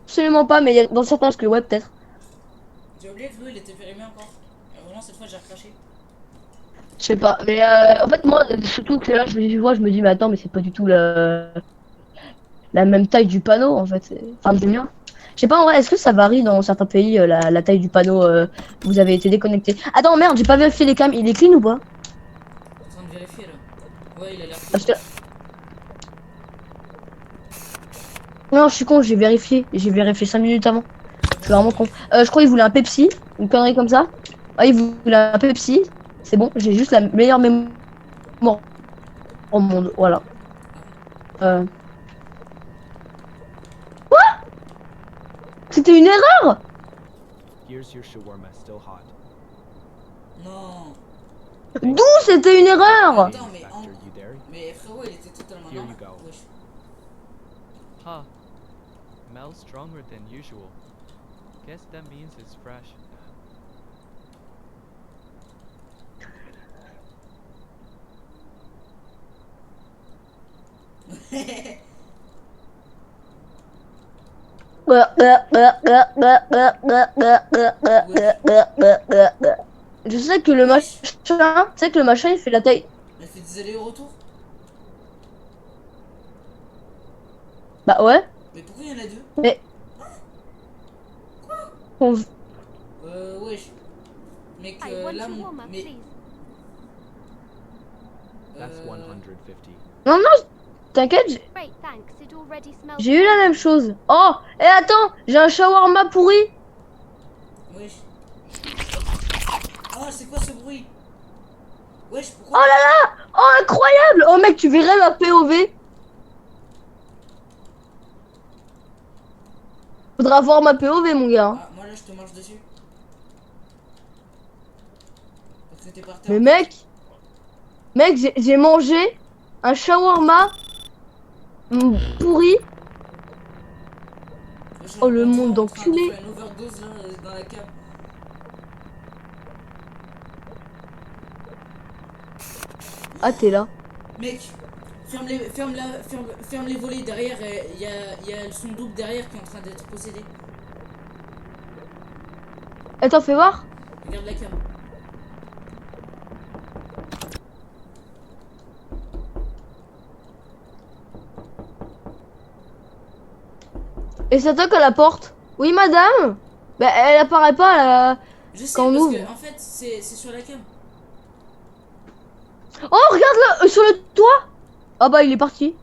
absolument pas, mais il y a dans certains parce que ouais, peut-être. J'ai oublié que Lou, il était périmé encore. Et vraiment, cette fois, j'ai recraché. Je sais pas, mais en fait moi surtout que là je me dis mais attends mais c'est pas du tout la même taille du panneau en fait. Enfin du mien. Je sais pas en vrai, est-ce que ça varie dans certains pays la taille du panneau vous avez été déconnecté. Attends merde, j'ai pas vérifié les cams, il est clean ou pas? En train de vérifier là. Ouais, il a l'air. Parce que Non, je suis con, j'ai vérifié. J'ai vérifié 5 minutes avant. Je suis vraiment con. Je crois qu'il voulait un Pepsi. Une connerie comme ça. Ah, il voulait un Pepsi. C'est bon, j'ai juste la meilleure mémoire au monde. Voilà. Euh... C'était une erreur. Here's your shawarma, still hot. Non. D'où c'était une erreur? Attends, mais Factor, you there? Mais frérot, il était totalement Here you normal. go. Wesh. Huh. Smells stronger than usual. Guess that means it's fresh. Je sais que le machin, il fait la taille. Elle fait des allers-retours. Bah ouais. Mais pourquoi il y en a deux? Mais on- Wesh. Mec, I want là, mon. shawarma, Mais. please. That's Euh, 150. non non, t'inquiète, Great, thanks. It already smells. j'ai eu la même chose. Oh, et attends, j'ai un shawarma pourri. Wesh. Ah, c'est quoi ce bruit? Wesh, Oh pourquoi? là là, oh incroyable. Oh mec, tu verrais ma POV. Faudra voir ma POV mon gars. Ah, moi là, je te marche dessus. Parce que t'es par terre. Mais mec, j'ai mangé un shawarma pourri. Wesh, Oh, le on est monde en train de d'enculé. faire une overdose là dans la cave. Ah t'es là. Mec, ferme les volets derrière. Il y a son double derrière qui est en train d'être possédé. Attends, fais voir. Regarde la cam. Et ça toque à la porte. Oui madame. Bah elle apparaît pas là. Je sais Quand on parce ouvre. que en fait c'est sur la cam. Oh regarde là, sur le toit. Ah bah il est parti.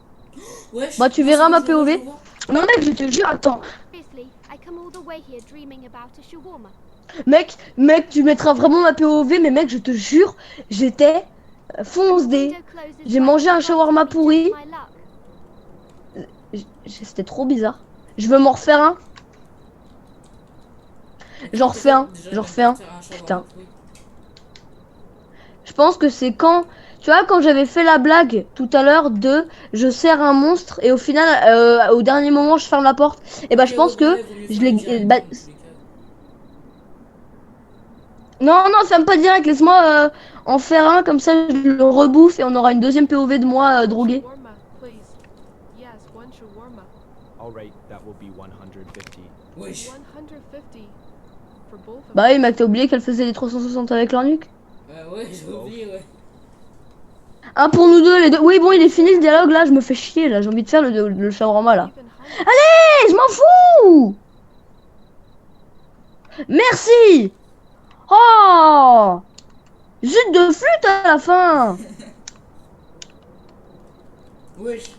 Wesh. Bah, tu non, verras c'est ma bon, je vois, POV. je vois. Non mec, je te jure, attends. Seriously, I come all the way here dreaming about a shawarma. Mec, tu mettras vraiment ma POV, mais mec, je te jure, j'étais fonce D. Window closes J'ai right mangé un in front shawarma of me, pourri. just my luck. C'était trop bizarre. Je veux m'en refaire un. J'en refais un. Déjà, J'en refais un. faire shawarma Putain. pourri. Je pense que c'est quand. Tu vois, quand j'avais fait la blague tout à l'heure de je sers un monstre et au final, au dernier moment, je ferme la porte. Et bah, je Ok, pense ouais, que ouais, vaut mieux je faire l'ai. direct, Bah, dans tous les cas. non, ferme pas direct. Laisse-moi en faire un, comme ça, je le rebouffe et on aura une deuxième POV de moi drogué. Shawarma, please. Yes, one shawarma. Alright, that will be 150. Wesh. 150 for both of Bah oui, mec, t'as oublié qu'elle faisait les 360 avec leur nuque. Ouais, j'ai oublié, ouais. Un pour nous deux, les deux. Oui, bon, il est fini le dialogue là, je me fais chier là, j'ai envie de faire le shawarma là. even hungry. Allez, je m'en fous. Merci. Oh, zut de flûte à la fin. Wesh.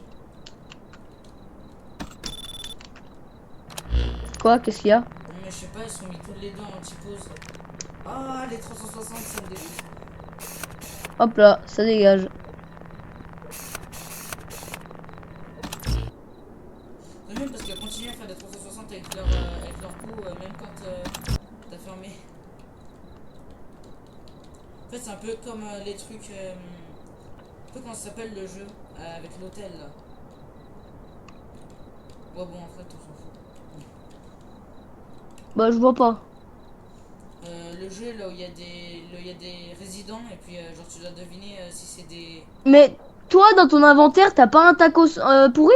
Quoi, qu'est-ce qu'il y a? Non, mais je sais pas, ils sont mis tous les deux en anti-pause. Ah, les 360, ça me dégoûte. Hop là, ça dégage. C'est même parce qu'elles continuent à faire des 360 avec leur coup, même quand t'as fermé. En fait, c'est un peu comme les trucs. Un peu comment ça s'appelle le jeu avec l'hôtel là. Ouais, bon, en fait, on s'en fout. Bah, je vois pas. Le jeu là où il y a des résidents et puis genre tu dois deviner si c'est des. Mais toi, dans ton inventaire, t'as pas un tacos pourri?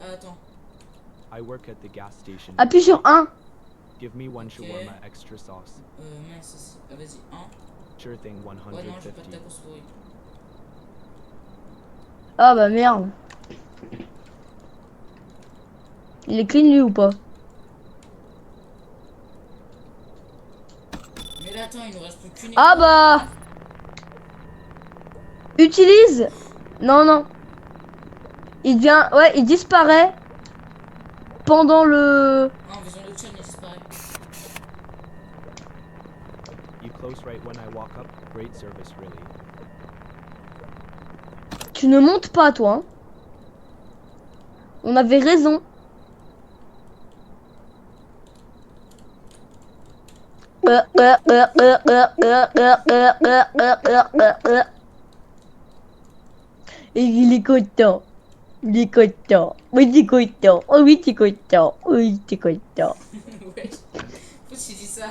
Attends. I work at the gas station. Appuie sur 1. Give me one Ok. shawarma extra sauce. Mince. Vas-y, 1. Sure thing, Ouais, non, j'ai pas de 150. tacos pourri. Ah bah merde. Il est clean lui ou pas? Mais là, attends, il nous reste plus qu'une. Ah bah. Utilise. Non. Il devient, ouais, il disparaît pendant le. Ah, en faisant le chat, il disparaît. You close right when I walk up. Great service, really. Tu ne montes pas, toi. Hein. On avait raison. Et il est content. Il est content. Oui, t'es content. Oh oui, t'es content. Oui, t'es content. Ouais. Pourquoi tu dis ça?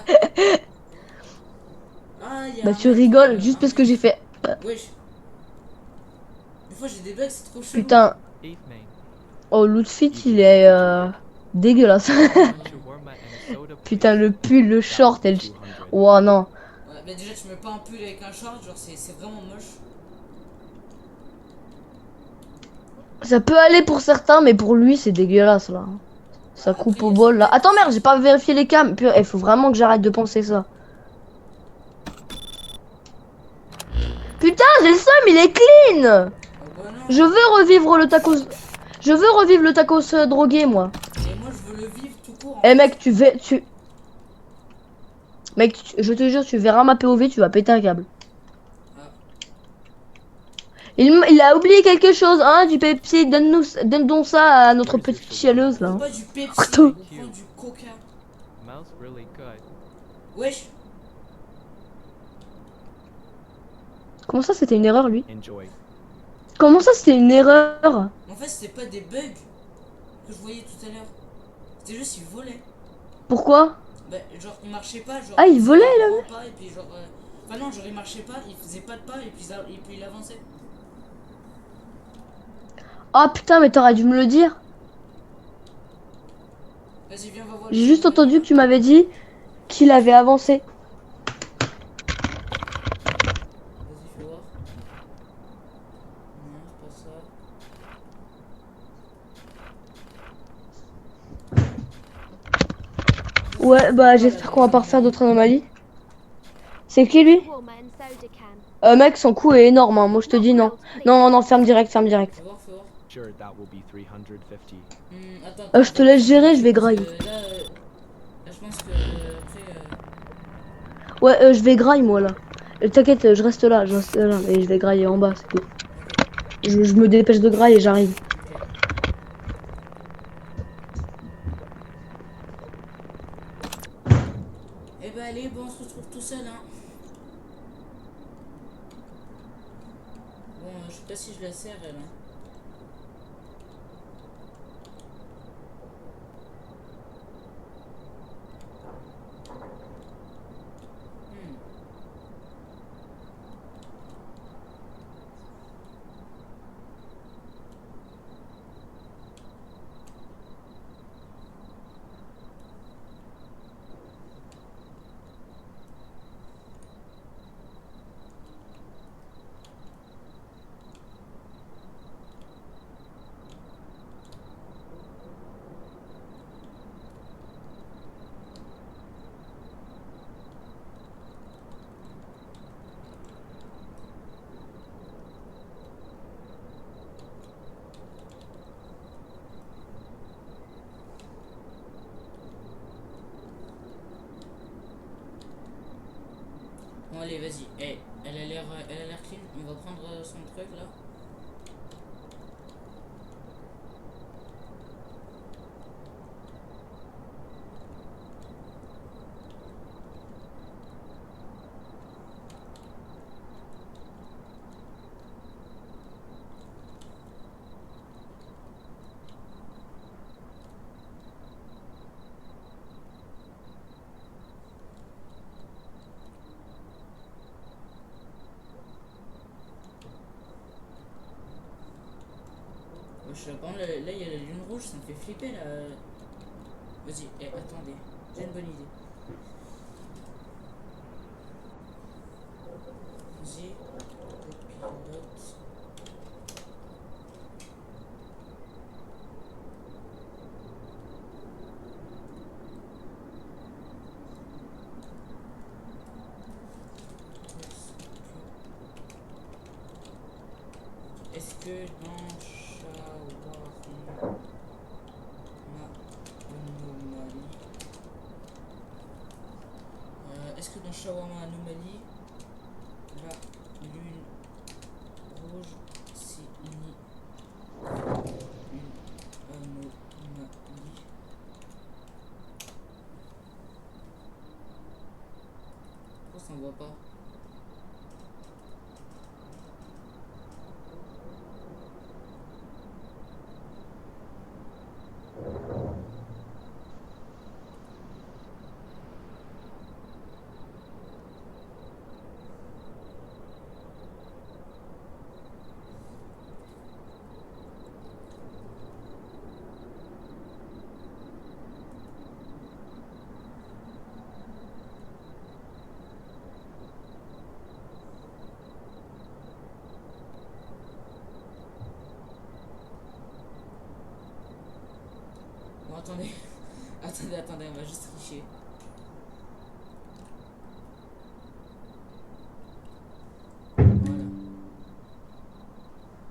Ah, y a Bah, un tu mec, rigoles juste parce que j'ai fait. Wesh. Des fois, j'ai des bugs, c'est trop chelou. Putain. 8th main. Oh, l'outfit, il est dégueulasse. Shawarma and a soda, please. Putain, le pull, le short et le. 200. Oh non. Ouais, bah déjà, tu mets pas un pull avec un short, genre, c'est vraiment moche. Ça peut aller pour certains, mais pour lui, c'est dégueulasse là. Ça Après, coupe y au a bol là. certains- Attends, merde, j'ai pas vérifié les cams. Puis, il faut vraiment que j'arrête de penser ça. Putain, j'ai le seum, il est clean. Ah bah non. Je veux revivre le tacos. Je veux revivre le tacos drogué, moi. Et moi, je veux le vivre tout court. Eh mec, Mec, je te jure, tu verras ma POV, tu vas péter un câble. Ah. Il a oublié quelque chose, hein, du Pepsi. Donne donc ça à notre petite chialeuse là. hein. Pas du Pepsi, Attends. on prend du Coca. Smells really good. Wesh. Comment ça, c'était une erreur, lui? Enjoy. Comment ça, c'était une erreur? En fait, c'était pas des bugs que je voyais tout à l'heure. C'était juste, il volait. Pourquoi? Bah, genre, il marchait pas. Genre, Ah, il faisait volait, un là, grand pas, et puis, genre. Enfin, non, genre, il marchait pas, il faisait pas de pas, et puis il avançait. Ah putain, mais t'aurais dû me le dire. Vas-y, viens, on va voir. J'ai juste entendu que tu m'avais dit qu'il avait avancé. Vas-y, fais voir. Non, c'est pas ça. Ouais, bah j'espère qu'on va pas refaire d'autres anomalies. C'est qui lui? Shawarma and soda can. Mec, son coup est énorme, hein. Moi je te dis non. Non, non, ferme direct, ferme direct. Fais voir, fais voir. Sure, that will be 350. Attends. Je te laisse gérer, je vais grailler. Là, je pense que. Après. Ouais, je vais grailler moi là. T'inquiète, je reste là, et je vais grailler en bas, c'est tout. Je me dépêche de grailler et j'arrive. Eh ben, allez, bon, on se retrouve tout seul, hein. Bon, je sais pas si je la sers, elle, hein. Bon, allez, vas-y. Eh, elle a l'air clean. On va prendre son truc là. Je sais pas, là, il y a la lune rouge, ça me fait flipper là. Vas-y, attendez, j'ai une bonne idée. Vas-y, pilote. Est-ce que dans Shawarma shawarma anomalie. La lune rouge signifie une anomalie. Pourquoi ça ne voit pas? Bon, attendez. Attendez, on va juste tricher. Voilà.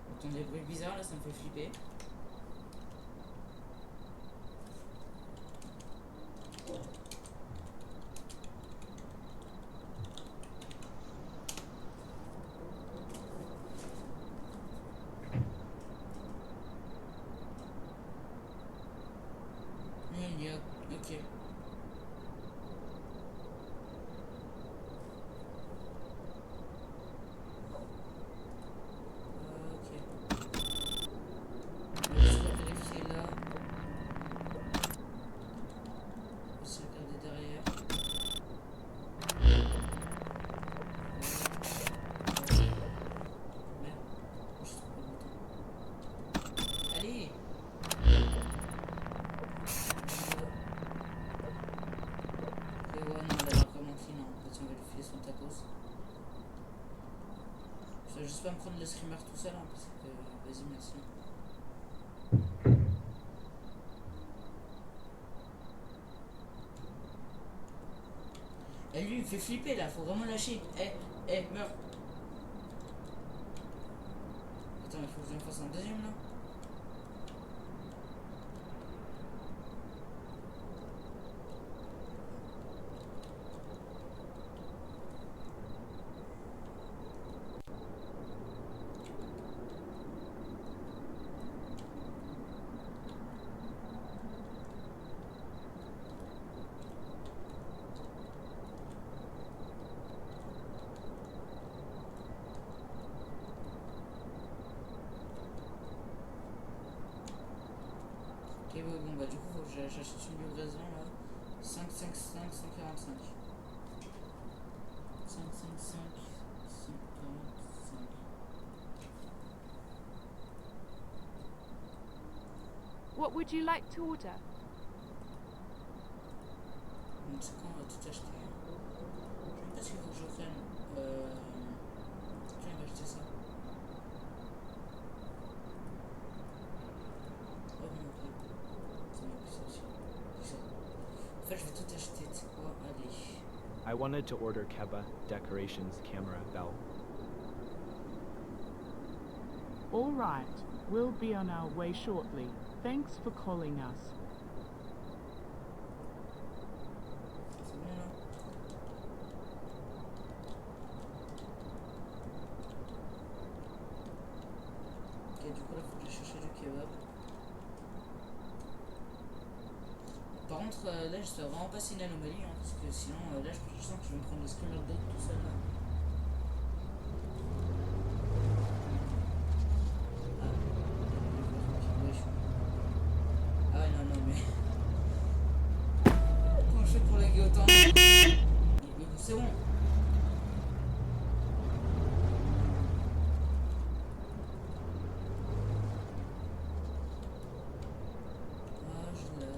J'entends des bruits bizarres là, ça me fait flipper. Ok. On va juste vérifier là. On va se regarder derrière. Merde. Je trouve pas le bouton. Allez! Et ouais, non, elle a l'air vraiment clean. En fait, on va lui filer son tacos. Je vais juste pas me prendre le screamer tout seul, hein, parce que. Vas-y, merci. Et lui, il me fait flipper là, faut vraiment lâcher. Meurs. Attends, il faut que je me fasse un deuxième là. Ok, ouais, bon, bah, du coup, faut que j'achète une livraison là. 555 145. 555 145. What would you like to order? Donc, c'est quoi, on va tout acheter. Je sais même pas ce qu'il faut que je prenne. Tiens, on va acheter ça. Oh non, ok. Ça m'a plus sorti. Ça. En fait, je vais tout acheter, tu sais quoi, allez. I wanted to order Keba Decorations camera bell. All right, we'll be on our way shortly. Thanks for calling us. C'est bon là. Ok, du coup là, faut que je cherche du kebab. Par contre, là, je dois vraiment passer une anomalie, hein, parce que sinon, là, je sens que je vais me prendre le screamer deck tout seul là. Ah ouais, non, mais. Comment je fais pour laguer autant? C'est bon. Ah, je lag.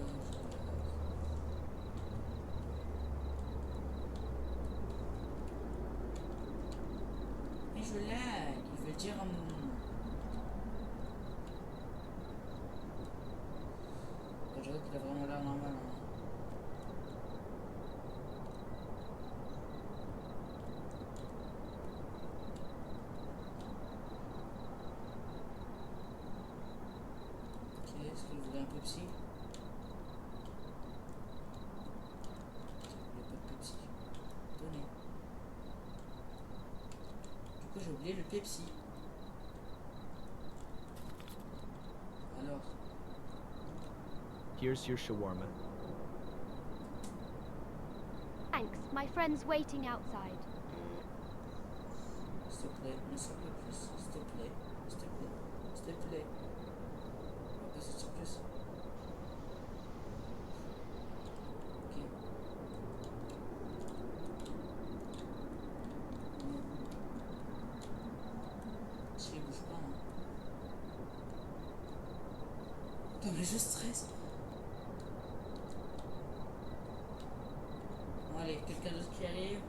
Mais je lag. Je vais dire à mon. J'avoue qu'il a vraiment l'air normal. Hein. Ok, est-ce que vous voulez un Pepsi? Il n'y a pas de Pepsi. Donnez. oublié le Pepsi. Alors, Here's your shawarma. Thanks, my friend's waiting outside. s'il te plaît, ne sois pas plus. S'il te plaît, s'il te plaît, s'il te plaît. On va passer sur plus. Ok. Si, bouge pas. Hein. Putain, mais je stresse. Bon, allez, quelqu'un d'autre qui arrive.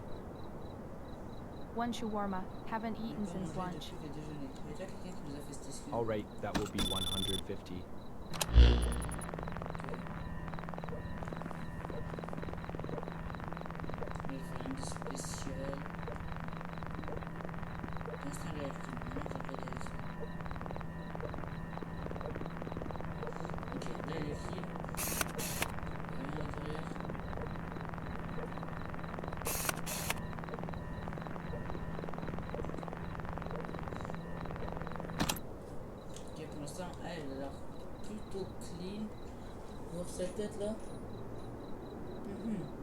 One shawarma. Haven't On eaten peut since manger lunch. depuis le déjeuner. Il y a déjà quelqu'un qui nous a fait cette excuse. Alright, that will be 150. On va faire une spéciale. Pour l'instant, elle a l'air cool. Maintenant, on va pas aller ok, là, elle est file. Elle est à l'intérieur. Ok, pour l'instant, elle a l'air plutôt clean. Voir sa tête là.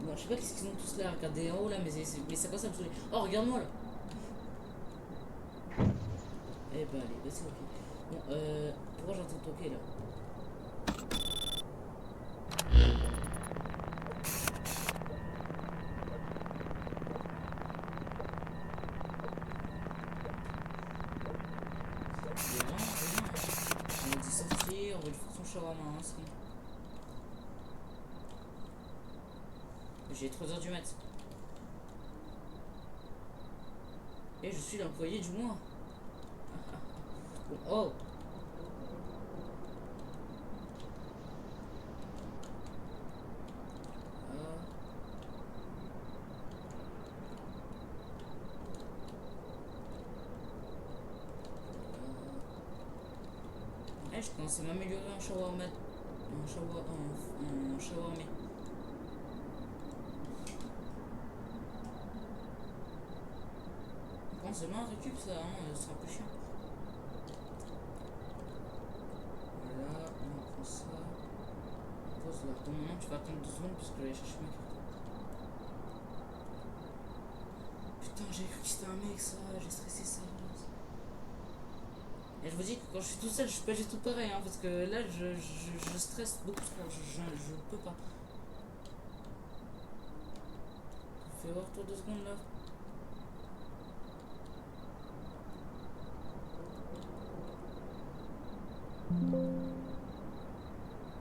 Bon, je sais pas qu'est-ce qu'ils ont tous là à regarder en haut là, mais ça commence à me saouler. Oh, regarde-moi là! Eh ben, allez, vas-y, ok. Bon, pourquoi j'entends toquer là? Il est vraiment rien. On a dit sortir, on va lui faire son shawarma, hein, c'est bon. J'ai 3h du mat. Et je suis l'employé du mois. Bon, oh. Je commence à m'améliorer en shawarma. En shawarma. Bon, c'est bien récup ça, hein, ce sera plus chiant. Voilà, on prend ça. On pose là. Bon, maintenant tu vas attendre 2 secondes parce que je vais aller chercher ma carte. Putain, j'ai cru que c'était un mec ça, j'ai stressé ça. Et je vous dis que quand je suis tout seul, je suis pas du tout pareil, hein, parce que là, je stresse beaucoup trop, je peux pas. Fais voir toi 2 secondes là.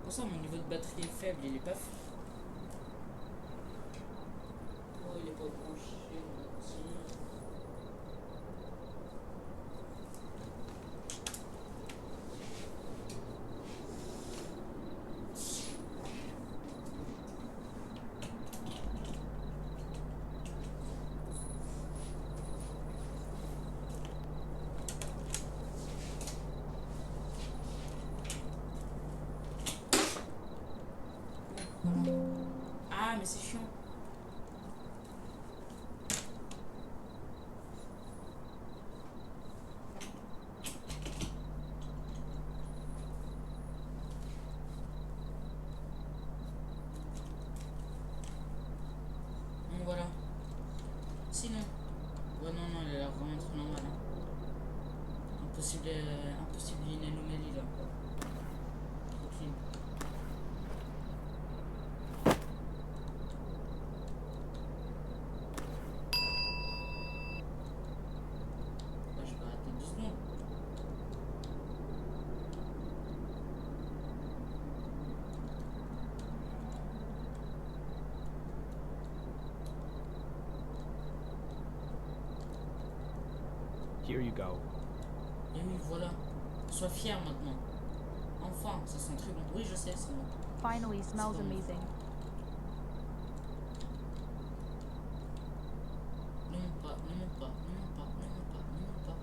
Pour ça, mon niveau de batterie est faible, il est pas fou. Oh, il est pas branché. Ah, mais c'est chiant. Bon, voilà. Sinon. Ouais, non, elle a l'air vraiment trop normale. Hein. Impossible une anomalie là. Trop clean. Je vais arrêter 2 secondes. Here you go. Et oui, voilà. Sois fier maintenant. Enfin, ça sent très bon. Oui, je sais, c'est bon. Finally, smells bon. amazing. Ne monte pas, ne monte pas, ne monte pas, ne monte pas, ne monte pas.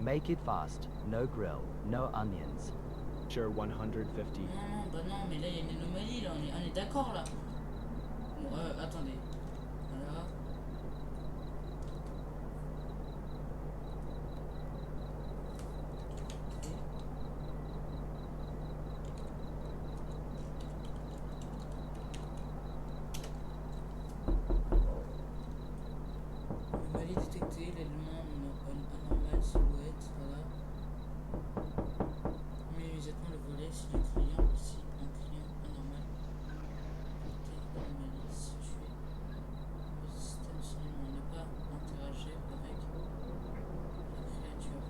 Make it fast. No grill. No onions. Sure, 150. Non, non, bah non, mais là il y a une anomalie, là, on est d'accord là. Bon, attendez. Voilà. Anomalie détectée, l'élément anormal, silhouette, voilà. Mais immédiatement le volet si le client, si un client anormal. Anomalie située. Le système cinéma ne pas interagir avec la créature.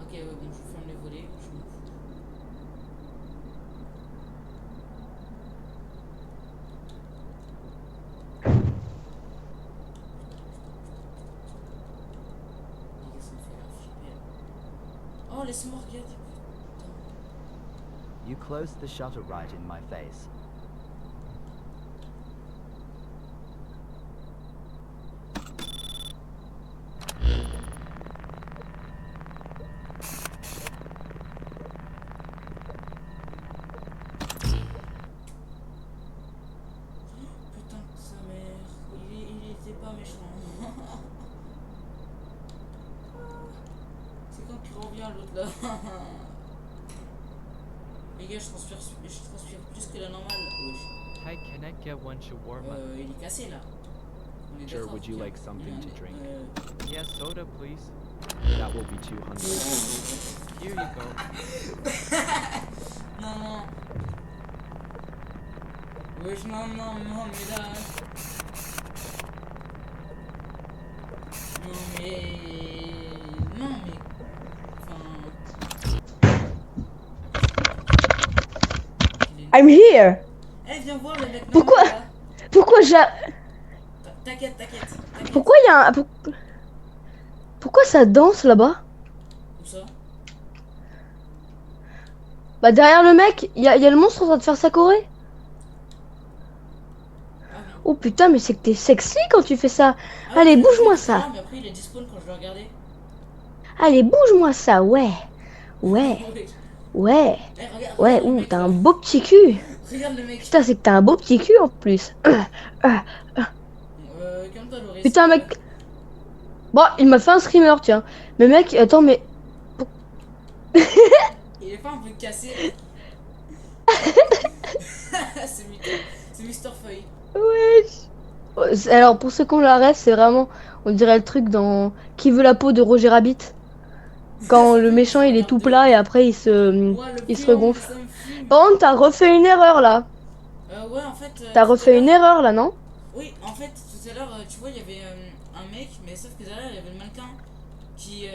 Ok, ouais, bon, je ferme les volets, je m'en fous. Les gars, ça me fait grave flipper, là. Oh, laissez-moi regarder. Putain. You closed the shutter right in my face. Putain, sa mère. Il était pas méchant. C'est quand qu'il revient l'autre là. Les gars, je transpire plus que la normale. Wesh. Hi, can I get one shawarma? Il est cassé là. On est Sure, d'accord, would you ok. like something to drink? Yes, soda, please. That will be 200. Here you go. Non, non. Wesh, non, non, non, mais là. Non, mais. Non, mais. Enfin. I'm here. Eh, viens voir le mec. Pourquoi normal, là. Pourquoi j'ai... T'inquiète, t'inquiète. Pourquoi il y a un... Pourquoi ça danse là-bas? Où ça? Bah derrière le mec, il y a le monstre en train de faire sa choré. Ah, non. Oh putain, mais c'est que t'es sexy quand tu fais ça. Ah, Allez, je- bouge-moi je- ça. non, mais après, il est dispawn quand je le regardais. Allez, bouge-moi ça, ouais. Ouais, ouais, Eh, regarde, ouais, regarde le ouh, mec, t'as là. un beau petit cul. Regarde le mec. Putain, c'est que t'as un beau petit cul en plus. Calme-toi, Loris. Putain, mec. Bon, il m'a fait un screamer, tiens. Mais mec, attends, mais... Il est pas un peu cassé. C'est mytho. C'est Mister Feuille. Wesh. Alors, pour ceux qui ont la ref, c'est vraiment... On dirait le truc dans... Qui veut la peau de Roger Rabbit? Quand le méchant, il est tout plat et après, il se regonfle. Par contre, t'as refait une erreur, là. Ouais, en fait. T'as tout à refait une l'heure- erreur, là, non? Oui, en fait, tout à l'heure, tu vois, il y avait un mec, mais sauf que derrière, il y avait le mannequin qui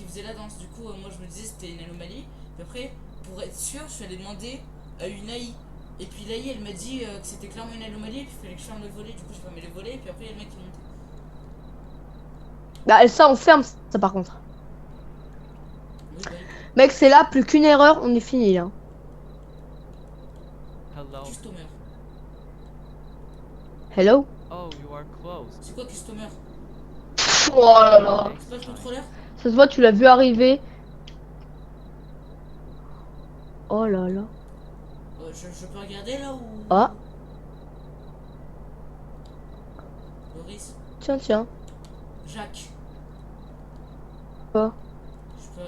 faisait la danse. Du coup, moi, je me disais c'était une anomalie. Puis après, pour être sûr, je suis allé demander à une AI. Et puis l'AI, elle m'a dit que c'était clairement une anomalie, et puis il fallait que je ferme le volet. Du coup, j'ai fermé le volet, et puis après, il y a le mec qui est monté. Bah, ça, on ferme, ça, par contre. Oui, bah, Mec, c'est là, plus qu'une erreur, on est fini, là. Hello. Customer. Hello? Oh, you are closed. C'est quoi Customer? Oh là là. C'est pas le contrôleur? Ça se voit, tu l'as vu arriver. Oh là là. Je peux regarder là ou. Ah. Loris? Tiens, tiens. Jacques? Quoi?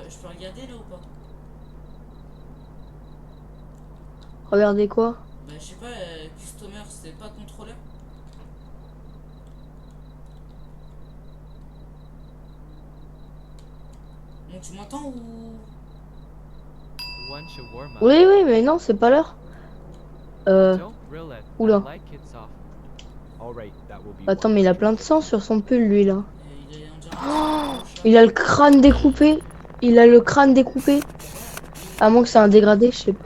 Je peux regarder là ou pas? Regardez quoi? Bah, je sais pas, Customer, c'est pas contrôleur? Donc tu m'entends ou. One shawarma. Oui, oui, mais non, c'est pas l'heure. Don't grill it. Oula. I like it soft. All right, that will be. Attends, mais il a plein de 150. sang sur son pull, lui, là. Il est en direct. Il a le crâne découpé. Il a le crâne découpé. À moins que c'est un dégradé, je sais pas.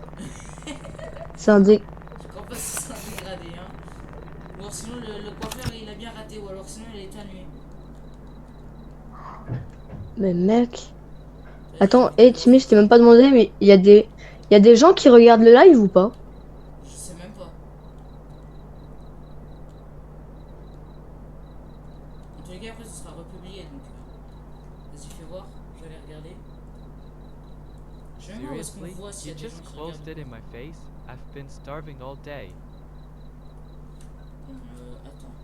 C'est un dé... Je crois pas que c'est un dégradé, hein. Ou alors sinon le coiffeur il a bien raté, ou alors sinon il a été annulé. Mais mec. Attends, Timmy, je t'ai même pas demandé, mais il y a des gens qui regardent le live ou pas? Je sais même pas. En tous les cas, après, ce sera republié, donc vas-y, fais voir. Je vais aller regarder. Je vais même voir où est-ce qu'on Seriously? voit s'il y You a des gens just qui closed regardent. it in my face? I've been starving all day. Attends.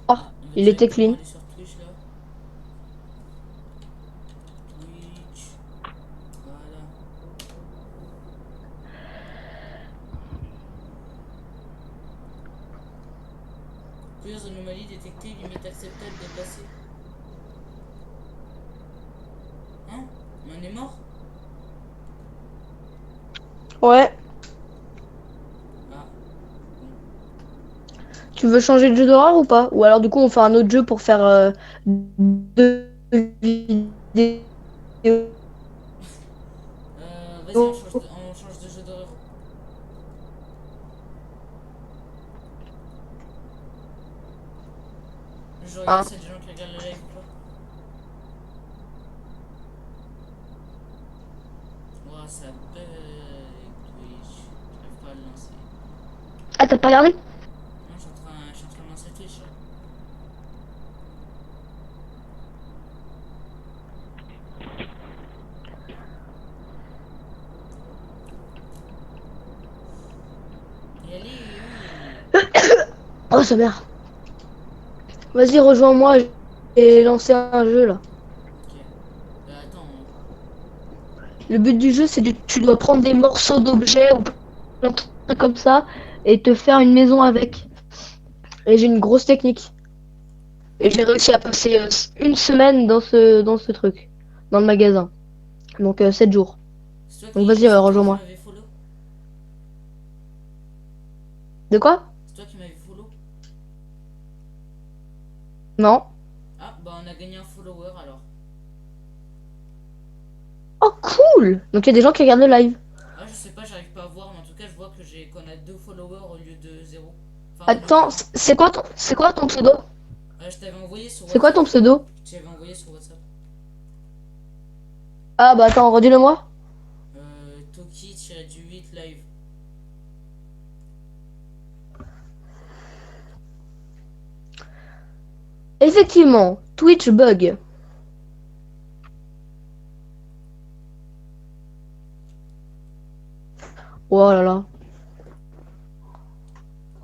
Oh, On va il était directement clean. aller sur Twitch là. Twitch. Voilà. Plusieurs anomalies détectées, limite acceptable dépassée. Hein? On est mort? Ouais. Ah. Tu veux changer de jeu d'horreur ou pas? Ou alors du coup on fait un autre jeu pour faire deux vidéos. Vas-y, on change de jeu d'horreur. Je regarde Hein? s'il y a des gens qui regardent le live ou pas. Ouah, ça bug Twitch. J'arrive pas à le lancer. Ah, t'as pas regardé? Non, je suis en train de lancer Twitch là. Et allez, Oh, sa mère. Vas-y, rejoins-moi et lancer un jeu là. ok. Attends. Le but du jeu, c'est que tu dois prendre des morceaux d'objets ou plein de trucs comme ça et te faire une maison avec. Et j'ai une grosse technique. Et j'ai réussi à passer une semaine dans ce truc, dans le magasin. Donc 7 jours. Donc vas-y, C'est toi qui rejoins-moi. m'avais follow? De quoi? C'est toi qui m'avais follow? Non. Ah, bah on a gagné un follower alors. Oh cool! Donc il y a des gens qui regardent le live. Ah, je sais pas, j'arrive pas à voir, mais en tout cas, je vois que qu'on a 2 followers au lieu de 0. Enfin, au lieu de Attends, 1. c'est quoi ton pseudo? Je t'avais envoyé sur C'est quoi WhatsApp. ton pseudo? Je t'avais envoyé sur WhatsApp. Ah bah attends, redis-le moi. Toki-du-8 live. Effectivement, Twitch bug. Oh là là.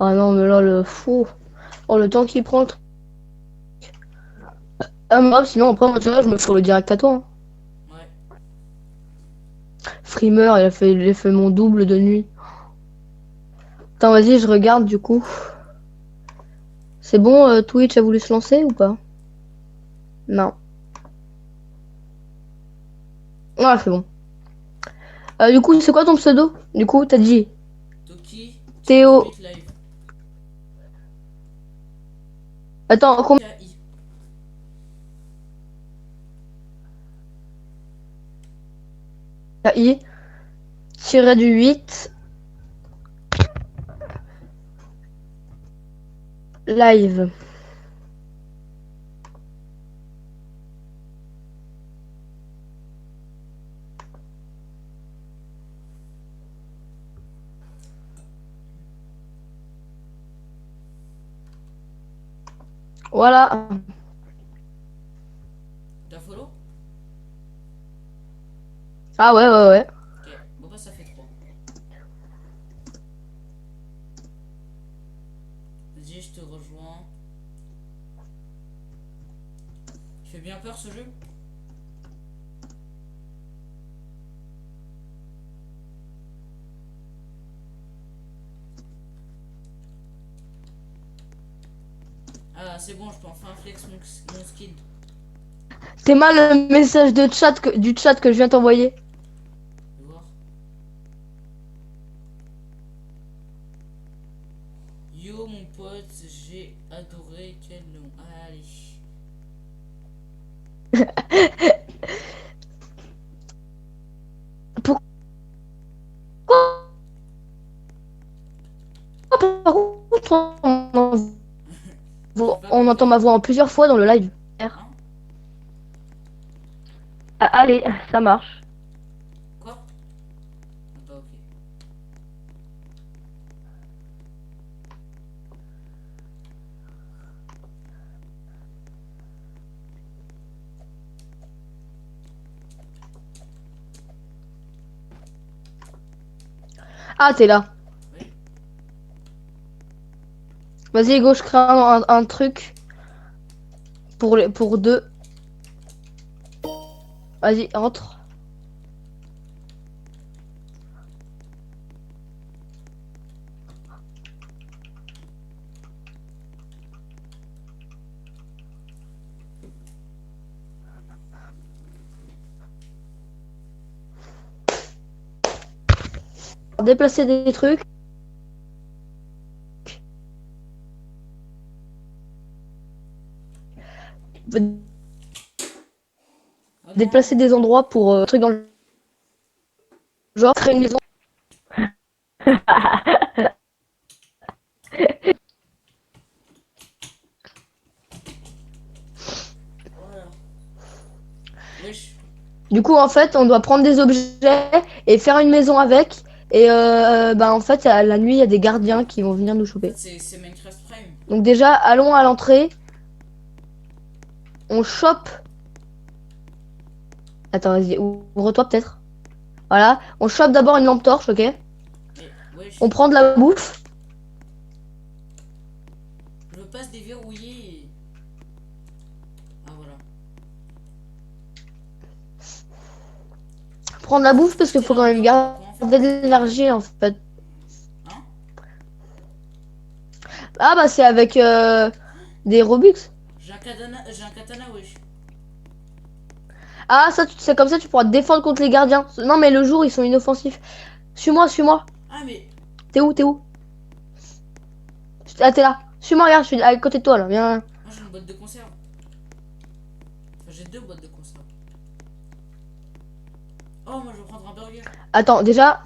Ah non, mais là, le fou. Oh, le temps qu'il prend. Ah, mais grave, sinon, après, moi, tu vois, je me fais le direct à toi. Hein. Ouais. Freemer, il a fait mon double de nuit. Attends, vas-y, je regarde du coup. C'est bon, Twitch a voulu se lancer ou pas? Non. Ah, c'est bon. Du coup, c'est quoi ton pseudo? Du coup, t'as dit Théo. Toki-du-8 live. Attends, combien? KI. I tiré du 8 live. Voilà. T'as follow? Ah ouais, ouais, ouais. Ok, bon bah ça fait 3. Vas-y, je te rejoins. Il fait bien peur ce jeu? Ah, c'est bon, je peux enfin flex mon skin. T'es mal le message de chat du chat que je viens t'envoyer. Tu vois? Yo mon pote, j'ai adoré, quel nom. Allez. Par contre, on entend ma voix en plusieurs fois dans le live. Hein? Allez, ça marche. Quoi? Ah bah ok. Ah, t'es là. Oui. Vas-y, Hugo, je crée un truc pour deux. Vas-y, entre. Déplacer des trucs. Ah non. Déplacer des endroits pour trucs dans le genre créer une maison. Voilà. Wesh. Du coup, en fait, on doit prendre des objets et faire une maison avec. Et bah en fait, la nuit, il y a des gardiens qui vont venir nous En choper. fait, c'est Minecraft Prime. Donc déjà, allons à l'entrée. On chope. Attends, vas-y, ouvre-toi peut-être. Voilà, on chope d'abord une lampe torche, ok? Mais wesh. On prend de la bouffe. Je veux pas se déverrouiller. Ah voilà. Prendre la bouffe parce qu'il faut quand même garder de l'énergie en fait. Hein? Ah bah c'est avec des Robux. J'ai un katana, wesh. Ah ça, c'est comme ça tu pourras te défendre contre les gardiens. Non mais le jour ils sont inoffensifs. Suis-moi, suis-moi. Ah mais. T'es où, t'es où? Ah t'es là. Suis-moi, regarde, je suis à côté de toi là. Viens. Moi j'ai une boîte de conserve. Enfin, j'ai 2 boîtes de conserve. Oh, moi je vais prendre un burger. Attends, déjà.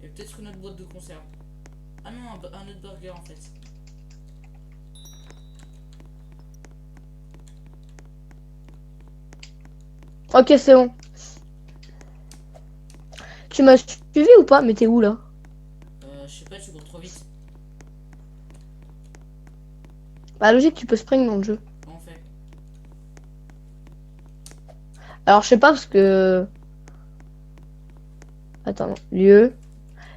Et peut-être une autre boîte de conserve. Ah non, un autre burger en fait. Ok, c'est bon. Tu m'as suivi ou pas? Mais t'es où là? Je sais pas, tu cours trop vite. Bah logique, tu peux spring dans le jeu. Comment on fait? Alors je sais pas parce que... Attends, lieu.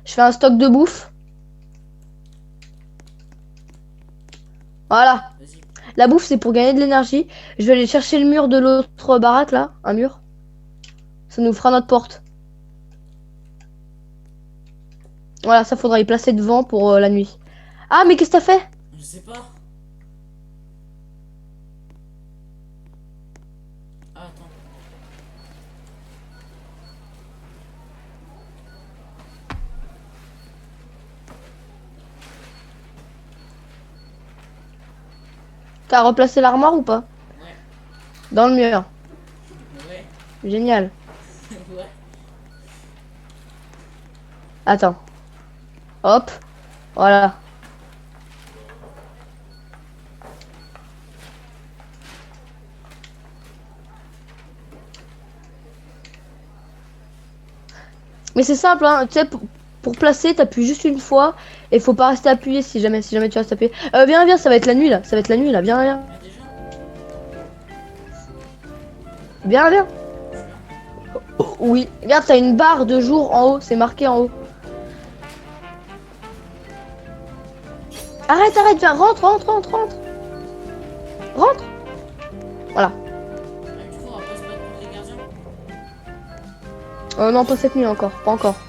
Je fais un stock de bouffe. Voilà. Vas-y. La bouffe c'est pour gagner de l'énergie. Je vais aller chercher le mur de l'autre baraque là. Un mur. Ça nous fera notre porte. Voilà, ça faudra y placer devant pour la nuit. Ah mais qu'est-ce que t'as fait? Je sais pas. Ah, attends. T'as replacé l'armoire ou pas? Ouais. Dans le mur. Ouais. Génial. Ouais. Attends. Hop. Voilà. Mais c'est simple, hein. Tu sais, pour placer, t'appuies juste une fois. Et faut pas rester appuyé si jamais tu restes appuyé. Viens, viens, ça va être la nuit là. Ça va être la nuit là. Viens, viens. Ah, déjà? Viens, viens. Oh, oui. Regarde, t'as une barre de jour en haut. C'est marqué en haut. Arrête, arrête, viens. Rentre, rentre, rentre, rentre. Rentre. Voilà. Ah, du coup, on va pas se battre contre les gardiens. Non, pas cette nuit encore. Pas encore. Moi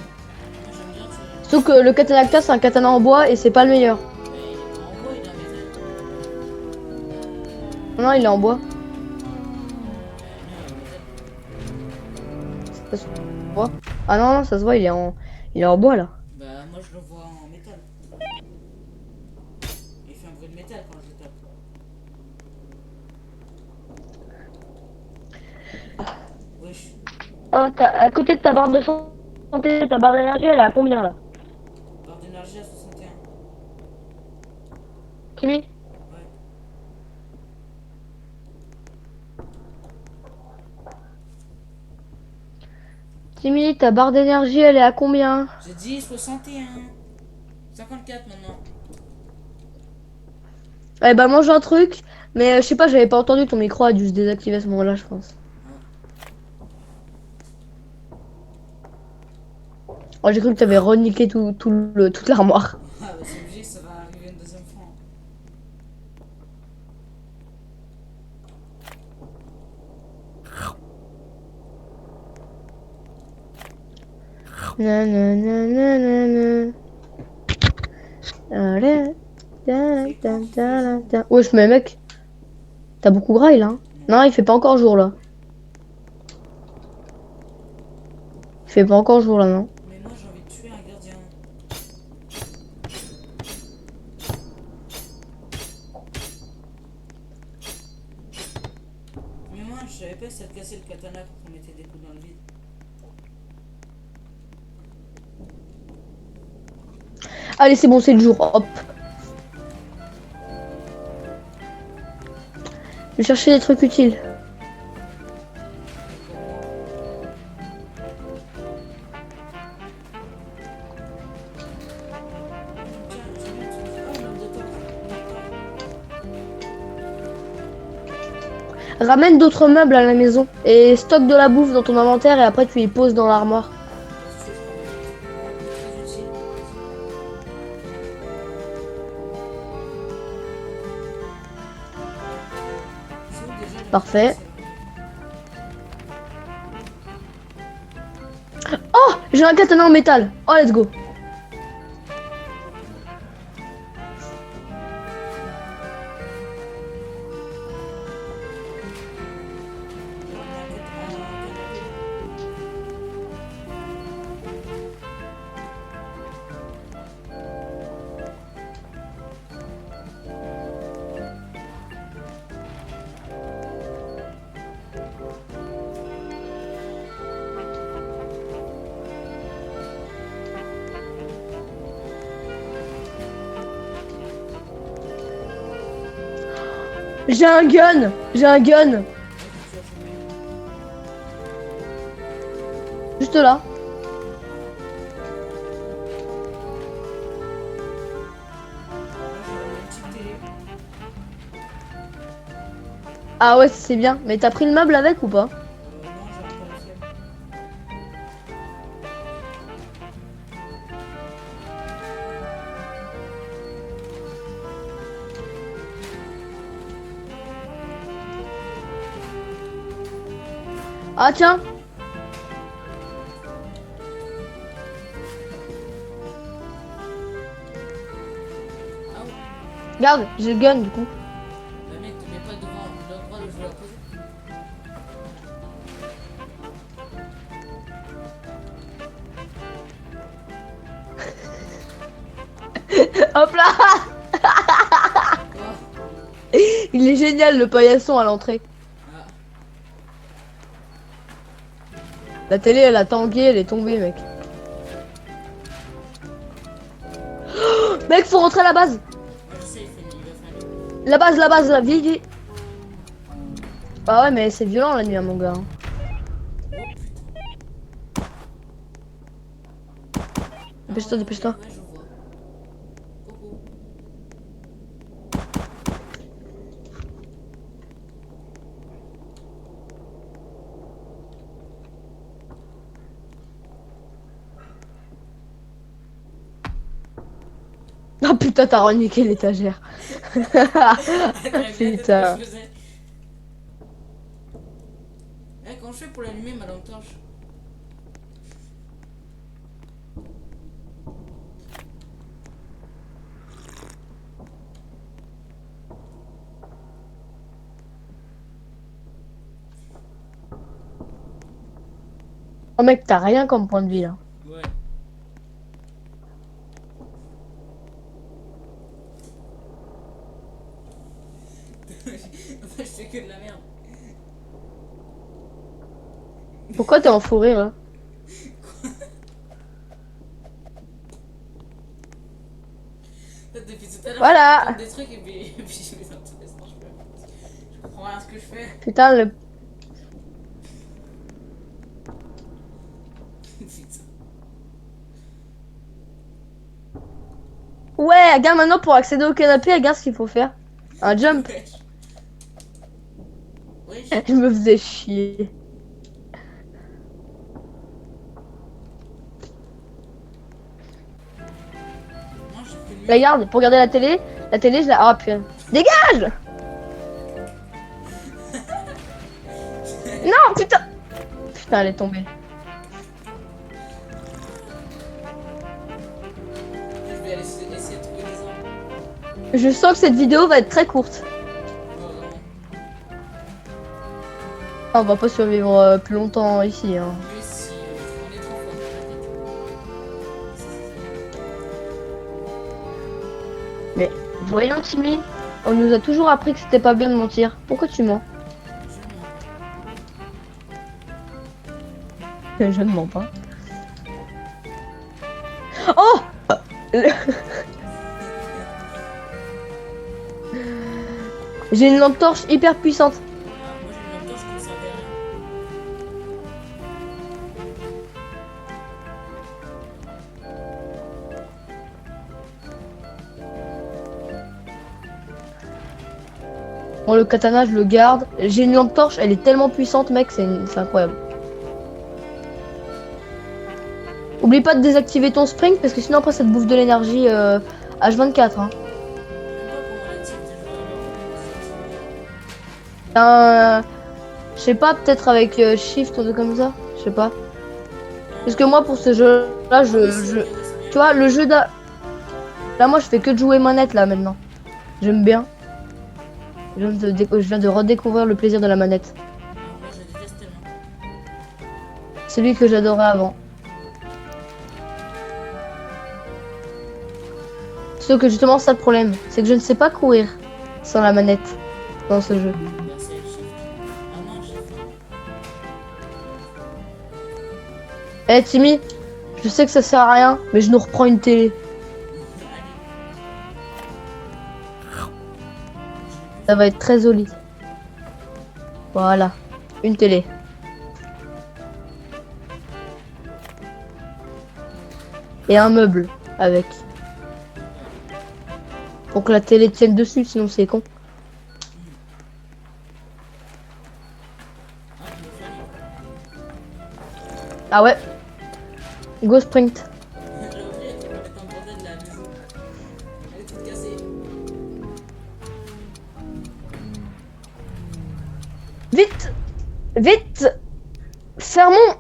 j'aime bien, tu. Sauf que le katanacta, c'est un katana en bois et c'est pas le meilleur. Mais il est pas en bois, il est en métal. Non, il est en bois. Non, il est en métal. Ça se voit. Ah non, non, ça se voit, il est en bois là. Bah, moi je le vois en métal. Il fait un bruit de métal quand je le tape. Wesh. Oh, à côté de ta barre de santé, ta barre d'énergie, elle est à combien là? Barre d'énergie à 61. Kimi? Ouais. Timmy, ta barre d'énergie, elle est à combien? J'ai dit 61. 54 maintenant. Eh bah mange un truc, mais je sais pas, j'avais pas entendu, ton micro a dû se désactiver à ce moment-là, je pense. Oh, j'ai cru que t'avais reniqué toute l'armoire. Ah bah c'est obligé, ça va arriver une deuxième fois. Nananana. Allez. Wesh, mais mec, t'as beaucoup graille là. Hein. Non, il fait pas encore jour là. Il fait pas encore jour là, non. Mais moi j'ai envie de tuer un gardien. Mais moi je savais pas si ça te cassait le katana quand on mettait des coups dans le vide. Allez, c'est bon, c'est le jour. Hop. Je vais chercher des trucs utiles. Ramène d'autres meubles à la maison et stocke de la bouffe dans ton inventaire et après tu les poses dans l'armoire. Parfait. Oh, j'ai un katana en métal. Oh, let's go. J'ai un gun. J'ai un gun. Juste là. Ah ouais, c'est bien. Mais t'as pris le meuble avec ou pas? Ah tiens. Regarde, j'ai le gun du coup. Bah mec, te mets pas devant l'endroit où je veux la poser. Hop là. Il est génial le paillasson à l'entrée. Ah. La télé elle a tangué, elle est tombée mec. Oh, mec faut rentrer à la base. Ouais, je sais, il va falloir. La base, la vie. Ah ouais mais c'est violent la nuit hein, mon gars. Hein. Dépêche-toi, dépêche-toi. Ouais, je vois. Coucou. Ah putain t'as reniqué l'étagère. Putain. Eh, comment je fais pour l'allumer ma lampe torche? Oh mec t'as rien comme point de vie là. Ouais. Je fais que de la merde. Pourquoi t'es en fou rire là? Depuis tout à l'heure, Voilà. je prends des trucs et puis je les intéresse. Non, je comprends rien à ce que je fais. Putain le... Ouais, regarde maintenant pour accéder au canapé, regarde ce qu'il faut faire. Un jump. Oui, Je me faisais chier. moi j'ai fait le mur. Regarde, pour regarder la télé, je la. Ah putain. Dégage! Non, putain! Putain, elle est tombée. Je vais aller essayer de trouver des arbres. Je sens que cette vidéo va être très courte. Oh, vraiment. Ah, on va pas survivre plus longtemps ici. Hein. Mais si, on est trop fort. Mais voyons, Timmy, on nous a toujours appris que c'était pas bien de mentir. Pourquoi tu mens? Je ne mens pas. Oh! J'ai une lampe torche hyper puissante. Moi j'ai une lampe torche qui ne servait à rien. Bon, le katana, je le garde. J'ai une lampe torche, elle est tellement puissante, mec, c'est incroyable. Oublie pas de désactiver ton sprint parce que sinon après ça te bouffe de l'énergie H24. Hein. Je sais pas, peut-être avec Shift ou truc comme ça. Je sais pas. Parce que moi pour ce jeu là, tu vois, le jeu là moi je fais que de jouer manette là maintenant. J'aime bien. Je viens de redécouvrir le plaisir de la manette. Moi je déteste tellement. Celui que j'adorais avant. Sauf que justement c'est ça le problème, c'est que je ne sais pas courir sans la manette dans ce jeu. Bah, c'est le shift. Ah non, j'ai faim. Eh Timmy, je sais que ça sert à rien, mais je nous reprends une télé. Ça va être très joli. Voilà, une télé. Et un meuble avec. Pour que la télé tienne dessus, sinon c'est con. Ah ouais. Go sprint. J'ai oublié de mettre un bordel de la maison. Elle est toute cassée. Vite! Vite! Fermons!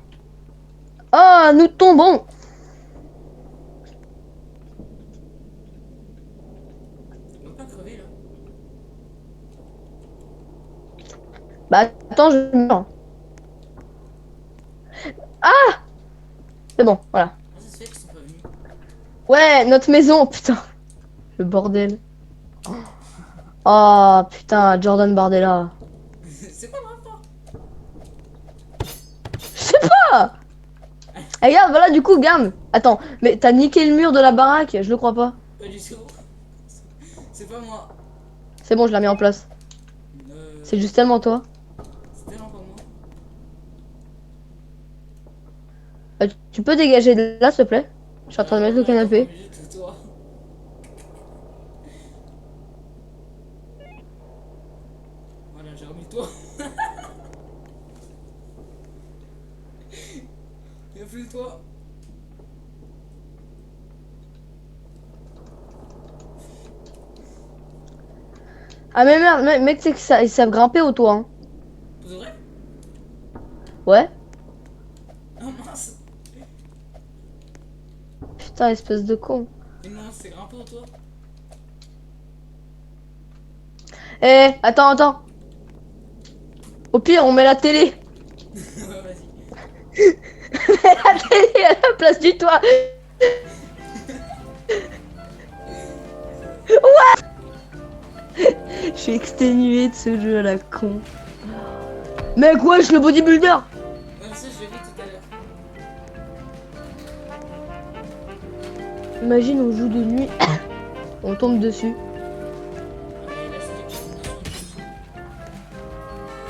Ah, nous tombons! On va pas crever là. Bah attends, je meurs. Ah! C'est bon, voilà. Comment ça se fait qu'ils sont pas venus? Ouais, notre maison, putain. Le bordel. Oh putain, Jordan Bardella. C'est quoi le rapport? Je sais pas! Eh, regarde, voilà, du coup, gamme. Attends, mais t'as niqué le mur de la baraque? Je le crois pas. Pas du tout. C'est pas moi. C'est bon, je la mets en place. C'est juste tellement toi. C'est tellement pas moi. Tu peux dégager de là, s'il te plaît? Je suis en train de mettre le canapé. Juste toi. Voilà, j'ai remis le toit. Y'a plus le toit. Ah mais merde, mec, tu sais que ça, ils savent grimper au toit, hein. C'est vrai? Ouais. Ah mince. Putain, espèce de con. Mais non, c'est grimpé au toit. Eh, attends. Au pire, on met la télé. Ouais, vas-y. La télé à la place du toit. Ouais. Je suis exténué de ce jeu à la con. Mec, wesh, le bodybuilder. Ouais, ça, je l'ai vu tout à l'heure. Imagine, on joue de nuit. On tombe dessus. Et là, je dis que je suis dessus.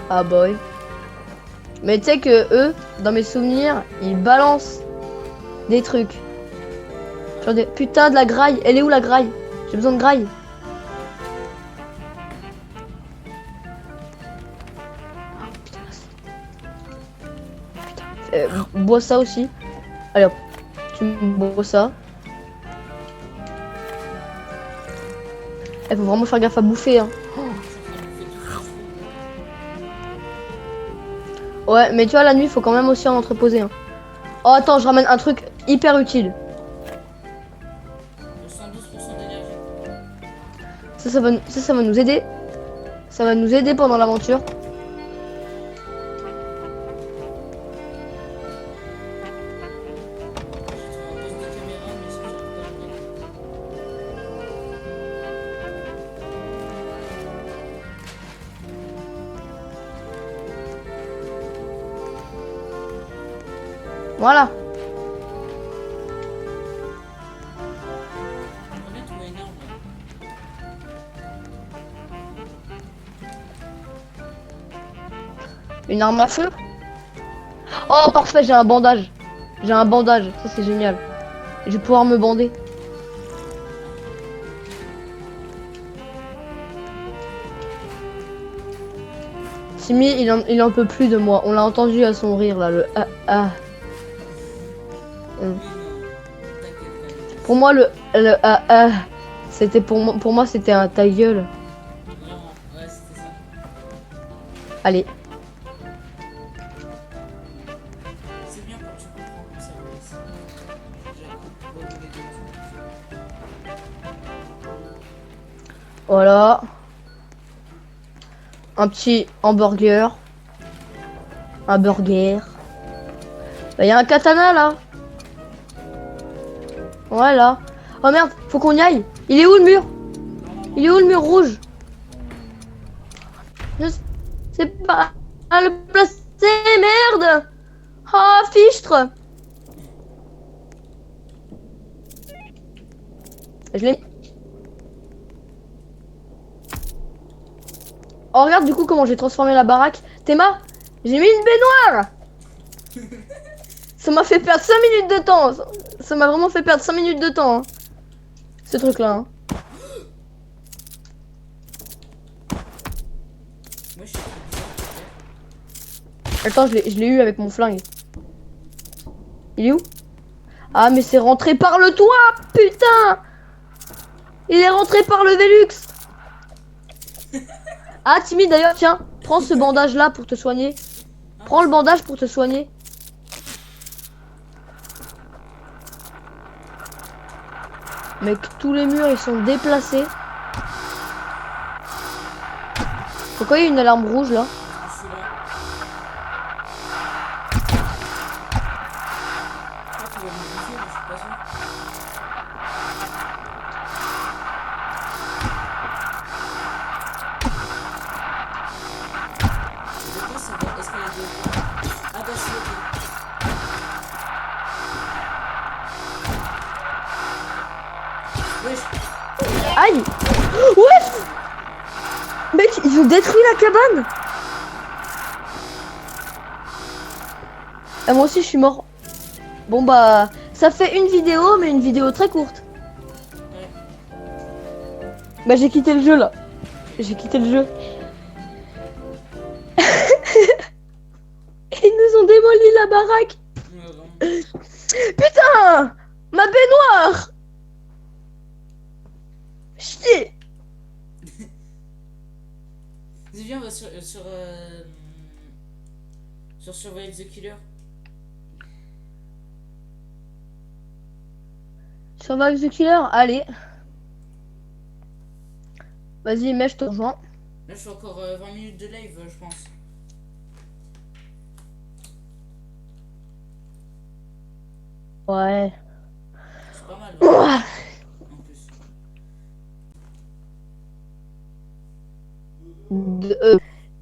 Ah boy. Mais tu sais que eux, dans mes souvenirs, ils balancent des trucs. Genre des... Putain de la graille. Elle est où la graille? J'ai besoin de graille. Bois ça aussi. Allez hop. Tu me bois ça. Il faut vraiment faire gaffe à bouffer. Hein. Ouais, mais tu vois, la nuit, il faut quand même aussi en entreposer. Hein. Oh, attends, je ramène un truc hyper utile. 112% d'énergie. Ça va nous aider. Ça va nous aider pendant l'aventure. Voilà. J'aimerais bien trouver une arme. Une arme à feu. Oh, parfait, j'ai un bandage. J'ai un bandage, ça c'est génial. Je vais pouvoir me bander. Timmy, il en peut plus de moi. On l'a entendu à son rire là, le ah ah. Oui, non. T'inquiète Pour moi, le ah ah, c'était pour moi c'était un ta gueule. pas. Vraiment, ouais, c'était ça. Allez. C'est bien quand tu comprends comme ça, Loïs. J'avoue, bon, on est deux. Voilà. Un petit hamburger. Un burger. Il y a un katana là. Voilà. Oh merde, faut qu'on y aille. Il est où le mur? Il est où le mur rouge? Je sais pas à le placer, merde. Oh, fichtre. Je l'ai. Oh, regarde du coup comment j'ai transformé la baraque. Théma, j'ai mis une baignoire. Ça m'a fait perdre 5 minutes de temps. Ça m'a vraiment fait perdre 5 minutes de temps. Hein. Ce truc là. Hein. Moi, je suis trop bizarre. Attends, je l'ai eu avec mon flingue. Il est où? Ah, mais c'est rentré par le toit. Putain. Il est rentré par le Velux. Ah, Timmy, d'ailleurs, tiens, prends ce bandage là pour te soigner. Prends le bandage pour te soigner. Mec, tous les murs ils sont déplacés. Pourquoi il y a une alarme rouge là? Je suis là. Ah, tu vas me bouffer, mais je suis pas sûr. Je pense que ça va escalader. Ah bah si, ok. Wesh. Aïe! Wesh! Mec, ils ont détruit la cabane! Et moi aussi je suis mort. Bon bah, ça fait une vidéo, mais une vidéo très courte. Ouais. Bah j'ai quitté le jeu là. J'ai quitté le jeu. Ils nous ont démoli la baraque. Ouais, vraiment. Putain! Ma baignoire! Chier! Vas-y, viens, on va sur Survive the Killer. Survive the Killer, allez. Vas-y, mais je te rejoins. Là, je fais encore 20 minutes de live, je pense. Ouais. C'est pas mal, Ouah. en plus.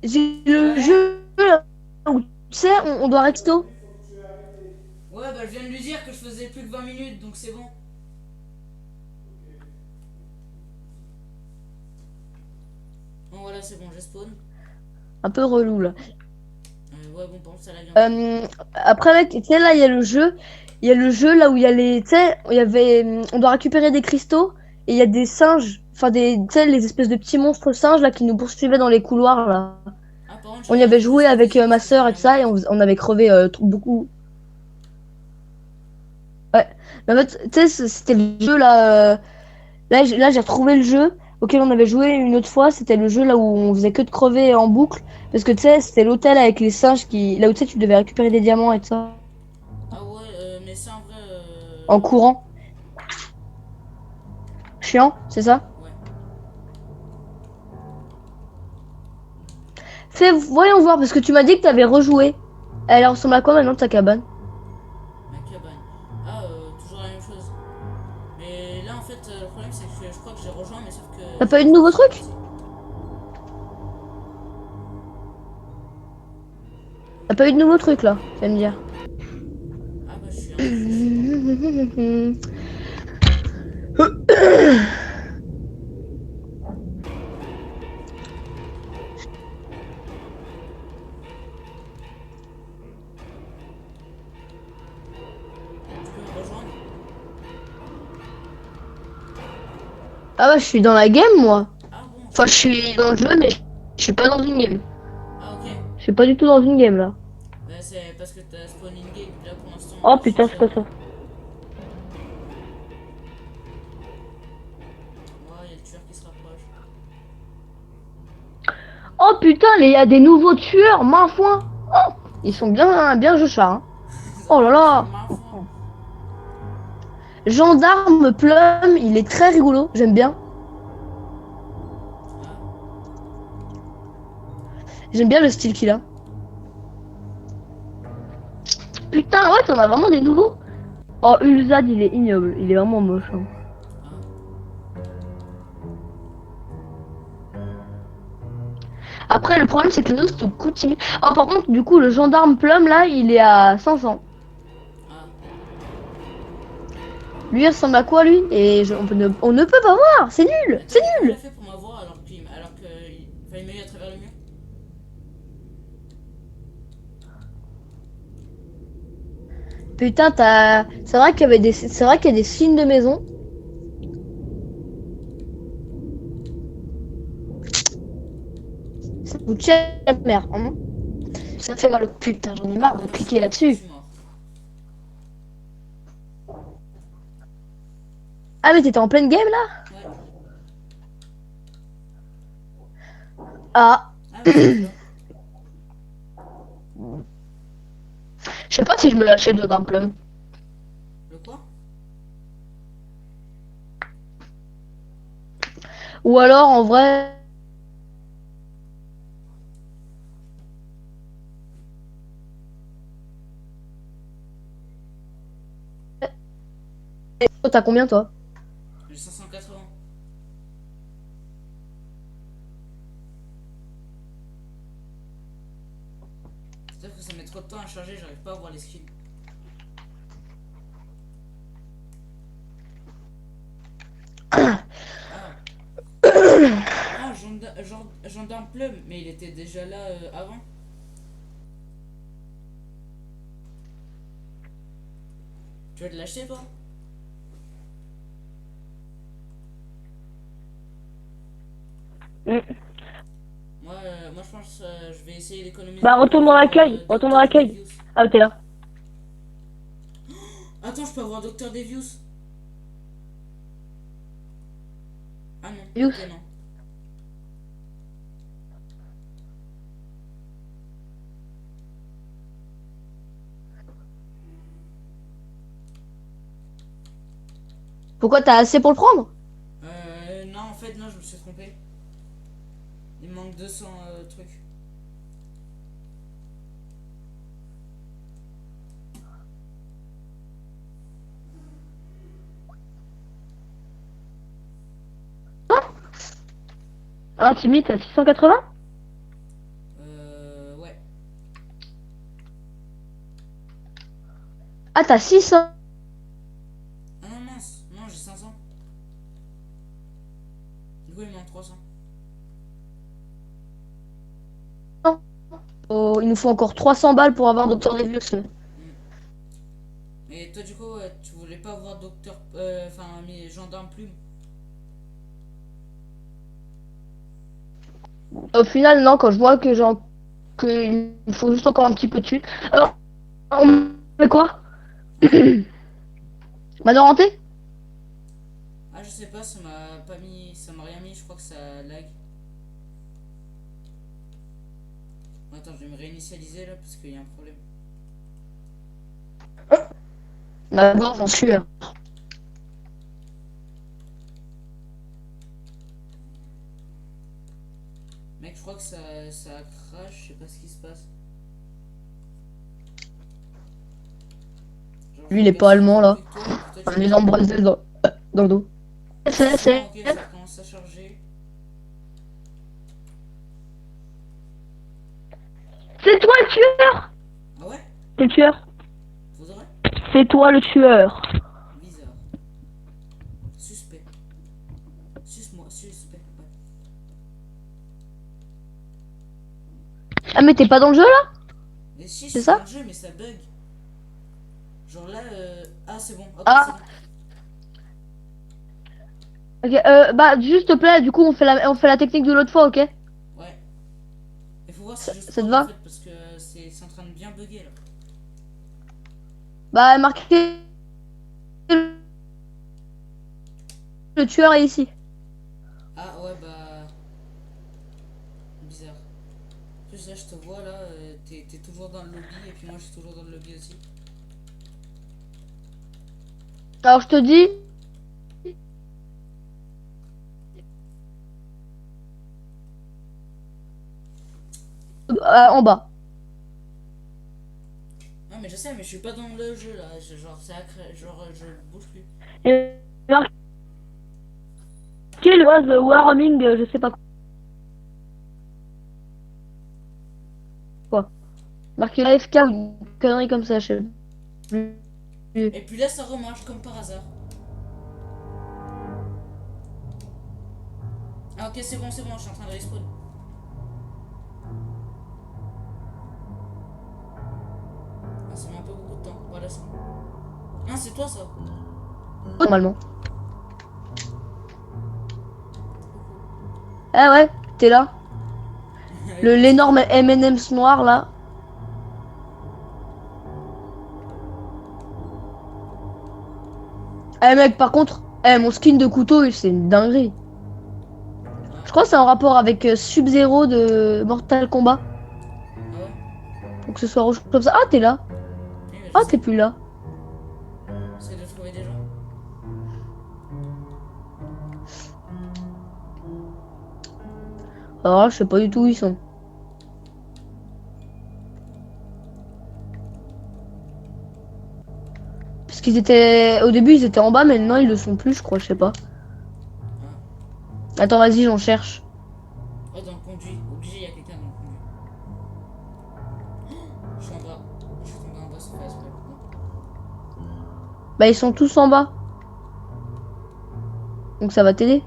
J'ai le jeu là où tu sais, on doit resto. Ouais, bah, je viens de lui dire que je faisais plus que 20 minutes, donc c'est bon. Bon, voilà, c'est bon, j'ai spawn. Un peu relou là. Ouais, bon, pense à la viande. Après mec, tu sais là il y a le jeu. Il y a le jeu là où il y a les. Tu sais, il y avait. On doit récupérer des cristaux. et il y a des singes, enfin tu sais, les espèces de petits monstres singes là qui nous poursuivaient dans les couloirs là. Ah, par contre, On y avait joué avec ma soeur et tout ça et on avait crevé beaucoup. Ouais. Mais en fait, tu sais, c'était le jeu là. Là, j'ai retrouvé le jeu auquel on avait joué une autre fois. C'était le jeu là où on faisait que de crever en boucle. Parce que tu sais, c'était l'hôtel avec les singes qui. Là où tu sais, tu devais récupérer des diamants et tout ça. Ah ouais, mais c'est en vrai. En courant. Chiant, c'est ça? Ouais. Voyons voir, parce que tu m'as dit que t'avais rejoué. Elle ressemble à quoi maintenant ta cabane? Ma cabane. Ah, toujours la même chose. Mais là, en fait, le problème, c'est que je crois que j'ai rejoint, mais sauf que. T'as pas eu de nouveaux trucs? T'as pas eu de nouveaux trucs là, tu vas me dire. Ah, bah, je suis un. Tu peux me rejoindre? Ah bah je suis dans la game moi. Ah bon? Enfin je suis dans le jeu mais je suis pas dans une game. Ah, ok. Je suis pas du tout dans une game là. Bah, c'est parce que t'as spawn in game. Là, pour l'instant. Oh putain c'est quoi ça? Ouais, il y a le tueur qui se rapproche. Oh putain il y a des nouveaux tueurs, ma foi. Oh, ils sont bien jeux hein. Oh là là. Gendarme Plum, il est très rigolo, j'aime bien. J'aime bien le style qu'il a. Putain, ouais, t'en as vraiment des nouveaux. Oh, Ulzad, il est ignoble, il est vraiment moche. Hein. Après, le problème, c'est que les autres sont coutumés. Oh, par contre, du coup, le gendarme Plum, là, il est à 500. Lui, il ressemble à quoi, lui? Et on ne peut pas voir, c'est nul, c'est Comment il nul. a fait pour m'avoir alors que il m'a eu à travers le mur? Putain, c'est vrai qu'il y avait c'est vrai qu'il y a des signes de maison. Ça vous tient la mère, hein. Ça fait mal au putain, j'en ai marre de cliquer là-dessus. Je suis mort. Ah mais t'étais en pleine game là? Ouais. Ah, Ah, bah, c'est ça. je sais pas si je me lâchais de d'un plum. Le quoi? Ou alors en vrai. T'as combien toi? J'ai 580. C'est-à-dire que ça met trop de temps à charger, j'arrive pas à voir les skills. Ah. Ah, gendarme Plum, mais il était déjà là avant. Tu vas te lâcher toi? Moi je pense je vais essayer d'économiser. Bah retourne dans l'accueil, retourne dans l'accueil. Ah t'es là. Attends, je peux avoir Docteur Devious. Ah non, Devious. ok, non. Pourquoi t'as assez pour le prendre? Non, en fait, non, je me suis trompé. Il me manque 200 trucs. Ah Timmy t'as 680? Ouais. Ah t'as 600. Ah non, mince, non, j'ai 500. Du coup, il me manque 300. Oh, il nous faut encore 300 balles pour avoir Docteur Devious. Et toi, du coup, tu voulais pas avoir Docteur. Enfin, mais Gendarme Plume. Au final, non, quand je vois que genre que il faut juste encore un petit peu dessus. Alors, on fait quoi? Maintenant rentré? Ah, je sais pas, ça m'a pas mis. Ça m'a rien mis, je crois que ça lag. Attends, je vais me réinitialiser là parce qu'il y a un problème. D'accord, j'en suis. Mec, je crois que ça crash, je sais pas ce qui se passe. Genre, Lui, il est pas allemand là. On les embrasse dans le dos. Ok, ça commence à charger. C'est toi le tueur! Ah ouais? C'est le tueur. Faudrait? C'est toi le tueur. Bizarre. Suspect. Suce-moi, suspect. Ouais. Ah mais t'es pas dans le jeu là? Mais si, je C'est suis ça? dans le jeu, mais ça bug. Genre là, ah, c'est bon. Ok, Ah. c'est bon. Ok, bah juste te plaît, du coup on fait la technique de l'autre fois, ok? Ouais. Il faut voir si je Ça te spawn va? en fait, parce que c'est en train de bien bugger là. Bah marquez le tueur est ici. Ah ouais, bah. Bizarre. En plus, là, je te vois là, t'es toujours dans le lobby, et puis moi, je suis toujours dans le lobby aussi. Alors je te dis. En bas. Ah, mais je sais, mais je suis pas dans le jeu là. Genre, genre, je bouge plus. Et marquez le was warming, je sais pas quoi. Marquez la FK ou une connerie comme ça, je sais plus. Et puis là, ça remarche comme par hasard. Ah, ok, c'est bon, je suis en train de respawn. Ah, ça met un peu beaucoup de temps. Voilà, c'est bon. Ah, c'est toi ça. Normalement. Ah ouais, t'es là. L'énorme M&M's noir là. Eh mec, par contre, mon skin de couteau, c'est une dinguerie. Je crois que c'est en rapport avec Sub-Zero de Mortal Kombat. Ah ouais? Pour que ce soit rouge comme ça. Ah, t'es là. Oui, mais Ah, je t'es plus là. j'essaie de trouver des gens. Alors là, je sais pas du tout où ils sont. Parce qu'ils étaient... Au début, ils étaient en bas, mais maintenant, ils le sont plus, je crois, je sais pas. Attends, vas-y, j'en cherche. Ouais, dans le conduit. Obligé, il y a quelqu'un dans le conduit. Oh, je suis en bas. Je suis tombé en bas sans faire exprès. Bah, ils sont tous en bas. Donc ça va t'aider.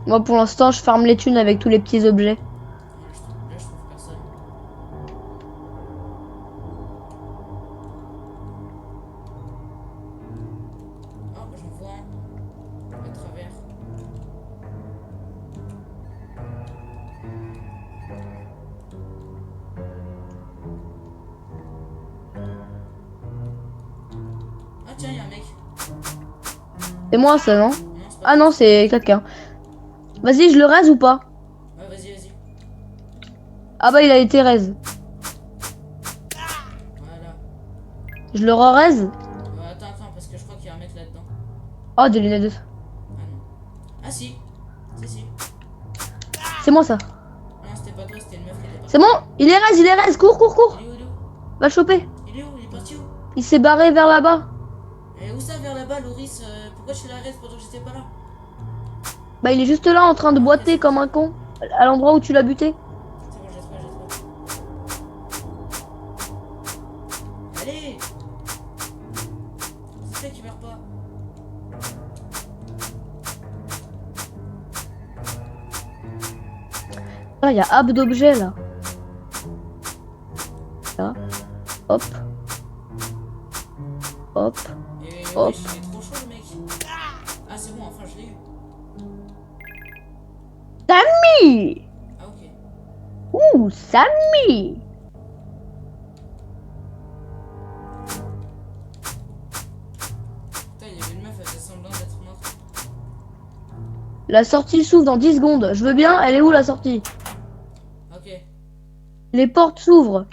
Moi, pour l'instant, je farme les thunes avec tous les petits objets. Ouais, là, je trouve personne. Ah, j'en vois un. À travers. Ah, tiens, il y a un mec. C'est moi, ça, non? Non, c'est pas Ah non, c'est quelqu'un. Vas-y, je le raise ou pas? Ouais, vas-y, vas-y. Ah bah, il a été raise. Voilà. Je le re-raise? Attends, parce que je crois qu'il y a un mec là-dedans. Oh, des lunettes. Ah non. Ah si. Si. C'est moi, ça. Non, c'était pas toi, c'était une meuf qui était partie. C'est bon? Il est raise. Cours. Il est où? Va le choper. Il est où? Il est parti où? Il s'est barré vers là-bas. Et où ça, vers là-bas, Loris? Pourquoi je fais la reste pendant que j'étais pas là? Bah, il est juste là, en train de boiter comme un con. À l'endroit où tu l'as buté. C'est bon, j'ai trouvé. Allez! C'est fait qu'il meurt pas. Ah, il y a hab d'objets, là. Là. Hop. Et Hop. wesh, il est trop chaud le mec. Ah, c'est bon, enfin je l'ai eu. Samy! Ah, ok. Ouh, Samy! Putain, il y avait une meuf, elle faisait semblant d'être morte. La sortie s'ouvre dans 10 secondes. Je veux bien, elle est où la sortie? Ok. Les portes s'ouvrent.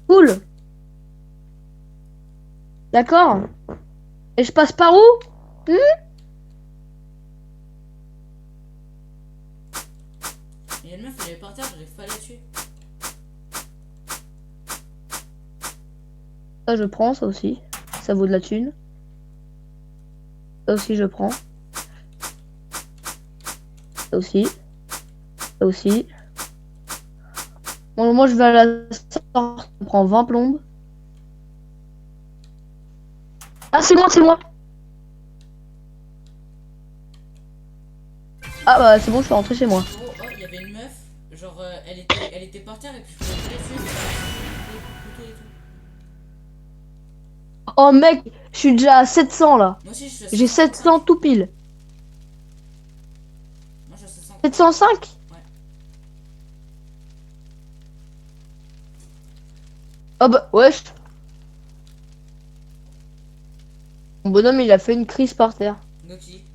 Cool. D'accord. Et je passe par où? Il y a une meuf, elle est par terre, j'arrive pas à la tuer. Ça je prends, ça aussi. Ça vaut de la thune. Ça aussi je prends. Ça aussi. Ça aussi. Bon, moi je vais à la sortie. Ça prend 20 plombes. Ah c'est moi, c'est moi. Ah bah c'est bon, je suis rentré chez moi. Oh, oh, il y avait une meuf, genre elle était par terre et puis je pouvais pas la tuer, mais couteau et tout. Oh mec, je suis déjà à 700 là. Moi aussi je suis à J'ai 700 705. tout pile. Moi je suis à 700. 705? Ouais. Oh bah wesh. Mon bonhomme il a fait une crise par terre. Noki.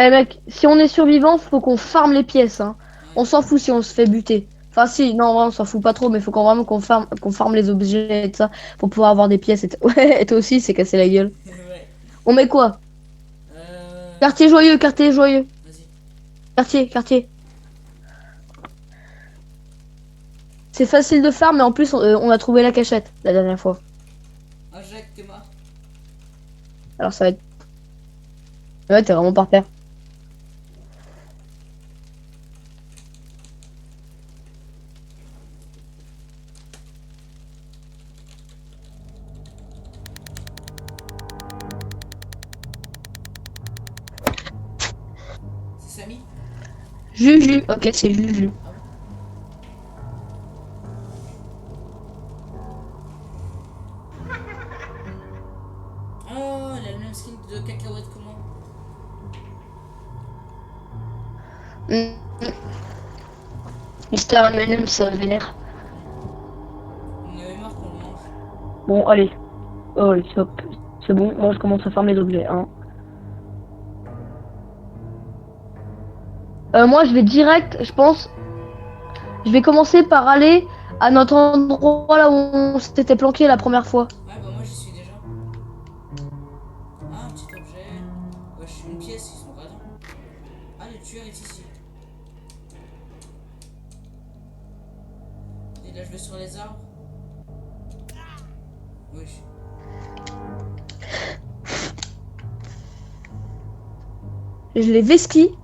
Eh mec, si on est survivant, faut qu'on farme les pièces, hein. On s'en fout si on se fait buter. Enfin si, non, en vrai, on s'en fout pas trop, mais faut qu'on vraiment qu'on farme les objets et tout ça pour pouvoir avoir des pièces. Ouais, et toi aussi, c'est cassé la gueule. Ouais. On met quoi? Quartier joyeux, quartier joyeux. Vas-y. Quartier. C'est facile de farm, mais en plus, on a trouvé la cachette la dernière fois. Ah, Jacques, t'es mort. Alors ça va être... Ouais, t'es vraiment par terre. C'est Samy? Juju, ok, c'est Juju. Oh, elle a le même skin de cacahuète que moi. Mister M&M, ça vénère. On avait marre qu'on le mange. Bon, allez. Oh, allez, hop. C'est bon, moi je commence à farmer les objets, hein. Moi je vais direct, je pense. Je vais commencer par aller à notre endroit là où on s'était planqué la première fois. Ouais, bah moi j'y suis déjà. Ah, un petit objet. Ouais, je suis une pièce, ils sont pas dedans. Ah, le tueur est ici. Et là, je vais sur les arbres. Oui. Je l'ai vesquille.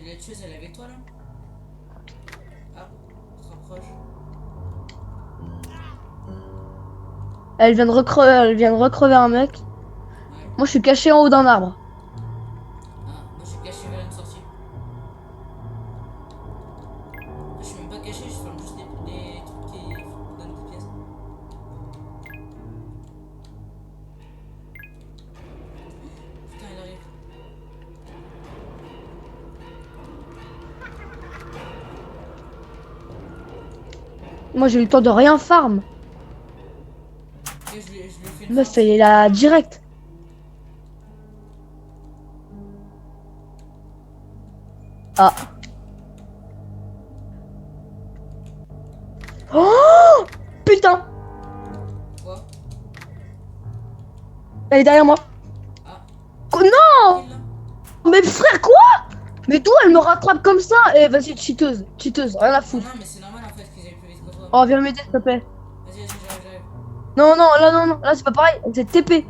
La tueuse, elle est avec toi là? Ah, on se rapproche. Elle vient de recrever un mec. Ouais. Moi je suis caché en haut d'un arbre. Ah, moi je suis caché vers une sortie. Je suis même pas caché, je ferme juste des trucs qui donnent des pièces. Putain, il arrive. Moi j'ai eu le temps de rien farm. Et je lui fais une Meuf force. elle est là direct. Ah. Oh putain. Quoi? Elle est derrière moi. Ah. Oh, non. Il, là. Mais frère quoi? Mais d'où elle me rattrape comme ça? Eh vas-y cheateuse, rien à Non, foutre. non, mais c'est normal en fait qu'ils aillent plus vite que toi. Oh viens m'aider s'il te plaît. Vas-y, j'arrive. Non, là c'est pas pareil, elle s'est TP.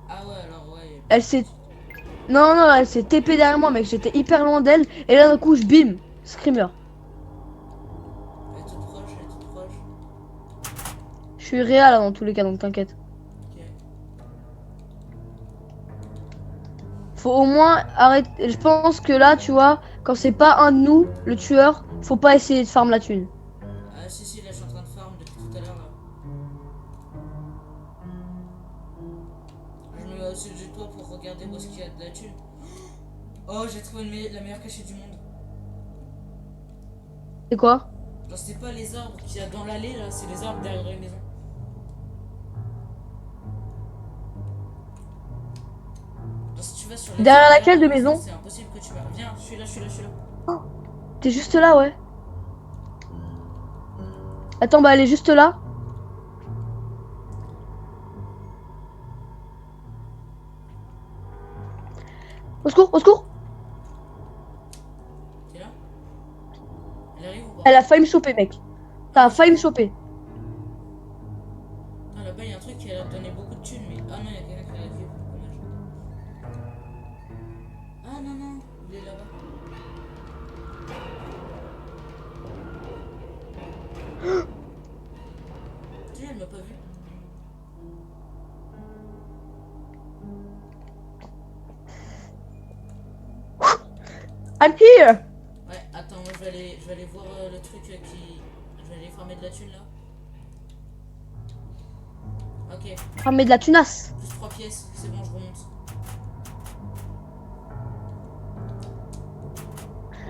Ah ouais, alors ouais. Elle s'est... Non, elle s'est TP derrière moi mec, j'étais hyper loin d'elle. Et là d'un coup, je bim, screamer. Elle est toute proche, elle est toute proche. Je suis réel dans tous les cas, donc t'inquiète. Ok. Faut au moins arrêter... Je pense que là, tu vois, quand c'est pas un de nous, le tueur, faut pas essayer de farm la thune. Ah, si, là, je suis en train de farm depuis tout à l'heure là. au-dessus du toit pour regarder où est-ce qu'il y a de la thune. Oh, j'ai trouvé la meilleure cachette du monde. C'est quoi? Genre, c'est pas les arbres qu'il y a dans l'allée là, c'est les arbres derrière les maisons. Genre, si tu vas sur Derrière thune, laquelle de la maison? c'est impossible que tu vas. Viens, je suis là, je suis là, je suis là. T'es juste là, ouais. Attends, bah elle est juste là. Au secours, au secours. T'es là? Elle arrive ou pas? Elle a failli me choper, mec. T'as failli me choper. Ah, là-bas, il y a un truc qui a donné beaucoup de thunes, mais. Ah non, il y a quelqu'un qui l'a vu. Dommage. Ah non, non, il est là-bas. Tu sais, elle m'a pas vu. I'm here. Ouais, attends, moi je vais aller voir le truc qui. Je vais aller farmer de la thune là. Ok, Ah, mais de la tunasse. plus 3 pièces, c'est bon, je remonte.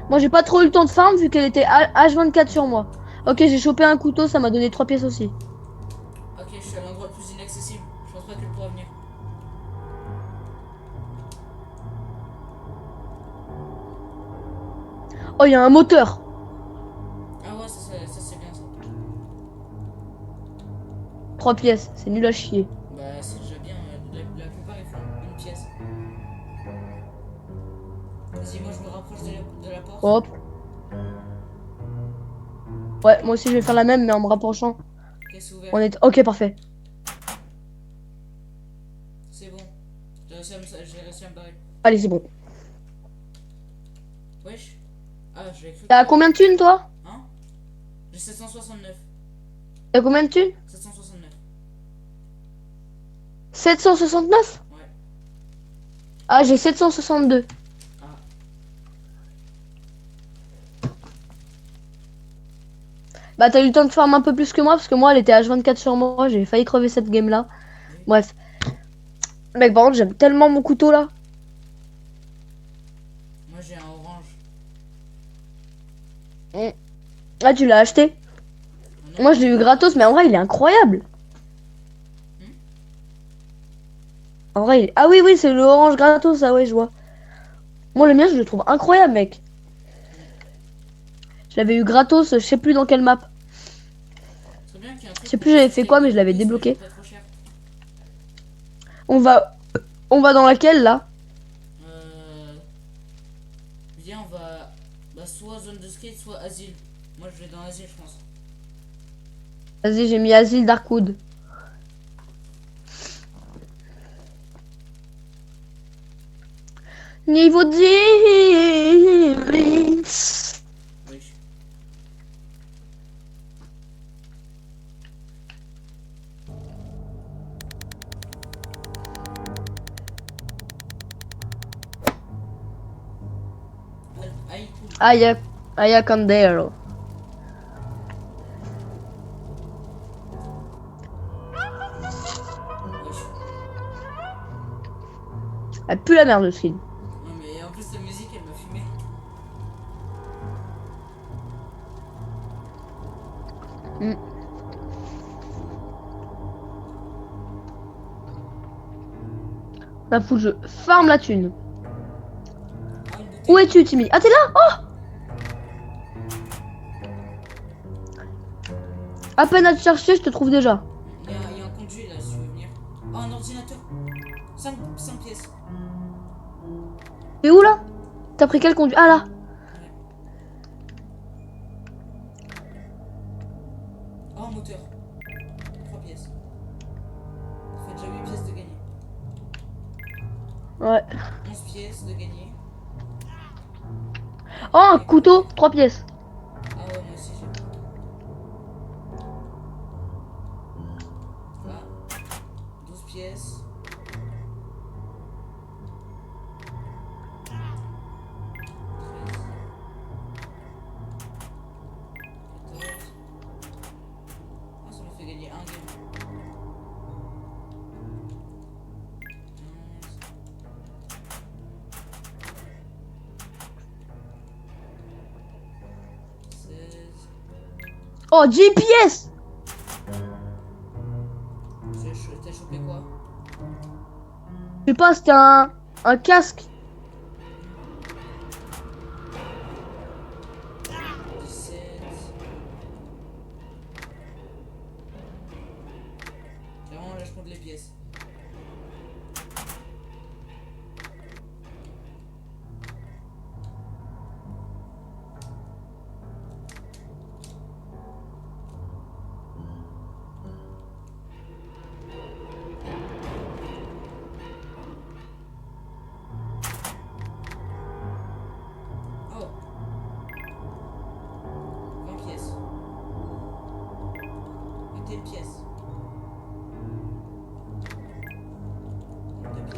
Moi, j'ai pas trop eu le temps de farm vu qu'elle était H24 sur moi. Ok, j'ai chopé un couteau, ça m'a donné 3 pièces aussi. Ok, je suis à l'endroit le plus inaccessible. Je pense pas qu'elle pourra venir. Oh, il y a un moteur. Ah ouais, ça c'est bien ça. 3 pièces, c'est nul à chier. Bah, c'est déjà bien. La plupart ils font une pièce. Vas-y, moi je me rapproche de la porte. Hop. Ouais, moi aussi je vais faire la même, mais en me rapprochant. Ok, c'est ouvert. On est. Ok, parfait. C'est bon. J'ai réussi à me barrer. Allez, c'est bon. Wesh. Ah, j'avais cru. T'as combien de thunes, toi? Hein? J'ai 769. T'as combien de thunes? 769. 769? Ouais. Ah, j'ai 762. Ah. Bah, t'as eu le temps de farm un peu plus que moi, parce que moi, elle était H24 sur moi. J'ai failli crever cette game-là. Bref. Mec, par contre, j'aime tellement mon couteau, là. Moi j'ai un orange. Ah, tu l'as acheté? Ah non. Moi, je l'ai eu gratos, mais en vrai, il est incroyable. En vrai, ah oui, oui, c'est le orange gratos, ah ouais, je vois. Moi, le mien, je le trouve incroyable, mec. Je l'avais eu gratos, je sais plus dans quelle map. C'est bien qu'il y ait un truc Je sais pour plus j'avais acheter fait quoi, mais des je l'avais pièces, débloqué. pas trop cher. On va dans laquelle, là? Viens, on va. Bah, soit zone de skate, soit asile. Moi je vais dans asile, je pense. Vas-y, j'ai mis Asile Darkwood. Niveau 10. Oui. Aïe, cool. Aya Candelo. Wesh. Elle pue la merde, le skin. Non, mais en plus, la musique elle m'a fumé. La fout, je farme la thune. Ah, une bouteille. Où es-tu, Timmy? Ah, t'es là? Oh! À peine à te chercher, je te trouve déjà. Il y a un conduit là, si tu veux venir. Oh, un ordinateur. 5 pièces. T'es où, là? T'as pris quel conduit? Ah, là. Oh, un moteur. 3 pièces. Ça fait déjà 8 pièces de gagner. Ouais. 11 pièces de gagner. Oh, un couteau, 3 pièces. Ah ouais, moi aussi j'ai. Là. 12 pièces. 13. Ah, ça me fait gagner un game. 15. Oh, 10 pièces. T'as chopé quoi? Je sais pas, c'était un casque. 17. Clairement, là, je compte les pièces. Oh, 20 pièces. 21 pièces.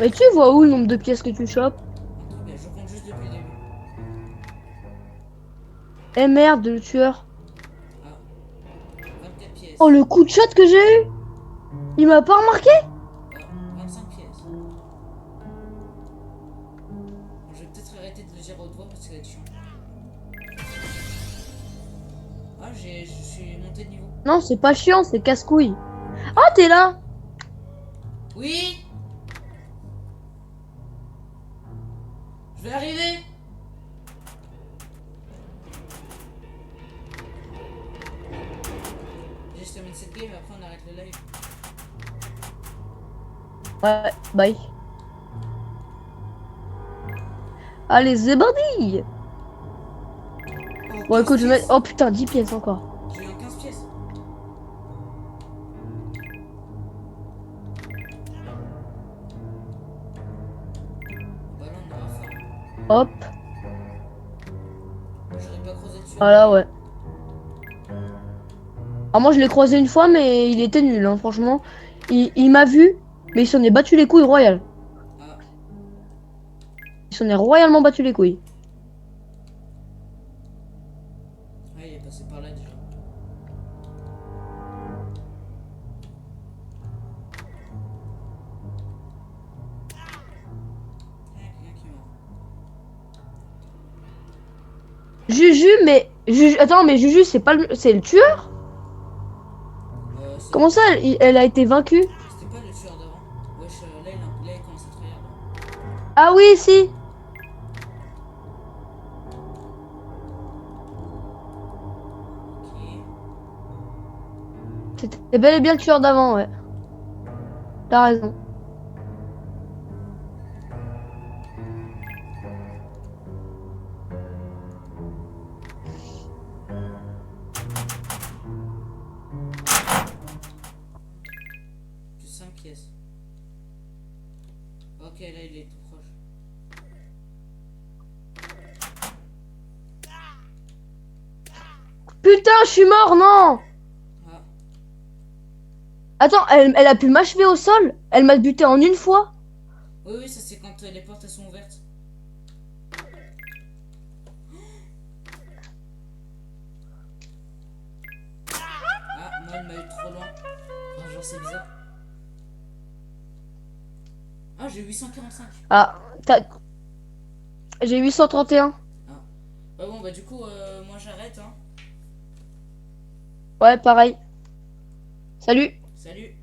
Mais tu vois où le nombre de pièces que tu chopes? Très bien, je compte juste depuis le début. Eh merde, le tueur. Ah, 24 pièces. Oh, le coup de shot que j'ai eu. Il m'a pas remarqué. Ah, 25 pièces. Bon, je vais peut-être arrêter de le dire haute voix parce que ça va être chiant. Ah, je suis monté de niveau. Non, c'est pas chiant, c'est casse-couille. Ah, t'es là. Oui! Je vais arriver! Je termine cette game et après on arrête le live. Ouais, bye. Allez, zébardille. Oh, Bon, 15 écoute, je vais pièces. mettre... Oh putain, 10 pièces encore. J'ai eu un 15 pièces. Bah là on aura faim. Hop. J'aurais pas creusé dessus. Voilà, ouais. Alors moi, je l'ai croisé une fois, mais il était nul, hein, franchement. Il m'a vu, mais il s'en est battu les couilles royal. Ah, Il s'en est royalement battu les couilles. il est passé par là déjà. Quelqu'un qui est mort. Juju, mais... Juju... Attends, mais Juju, c'est pas le... C'est le tueur? Comment ça, elle a été vaincue? C'était pas le tueur d'avant. Wesh, là il commence à trahir là. Ah oui, si. Ok. C'était bel et bien le tueur d'avant, ouais. T'as raison. Plus 5 pièces. Ok, là il est tout proche. Putain, je suis mort, non. Ah, Attends, elle a pu m'achever au sol. Elle m'a buté en une fois. oui, oui, ça c'est quand les portes elles sont ouvertes. Ah, moi elle m'a eu trop loin. Ah, genre c'est bizarre. Ah, j'ai 845. Ah, j'ai 831. Bah bon, bah du coup, moi j'arrête, hein. Ouais, pareil. Salut. Salut.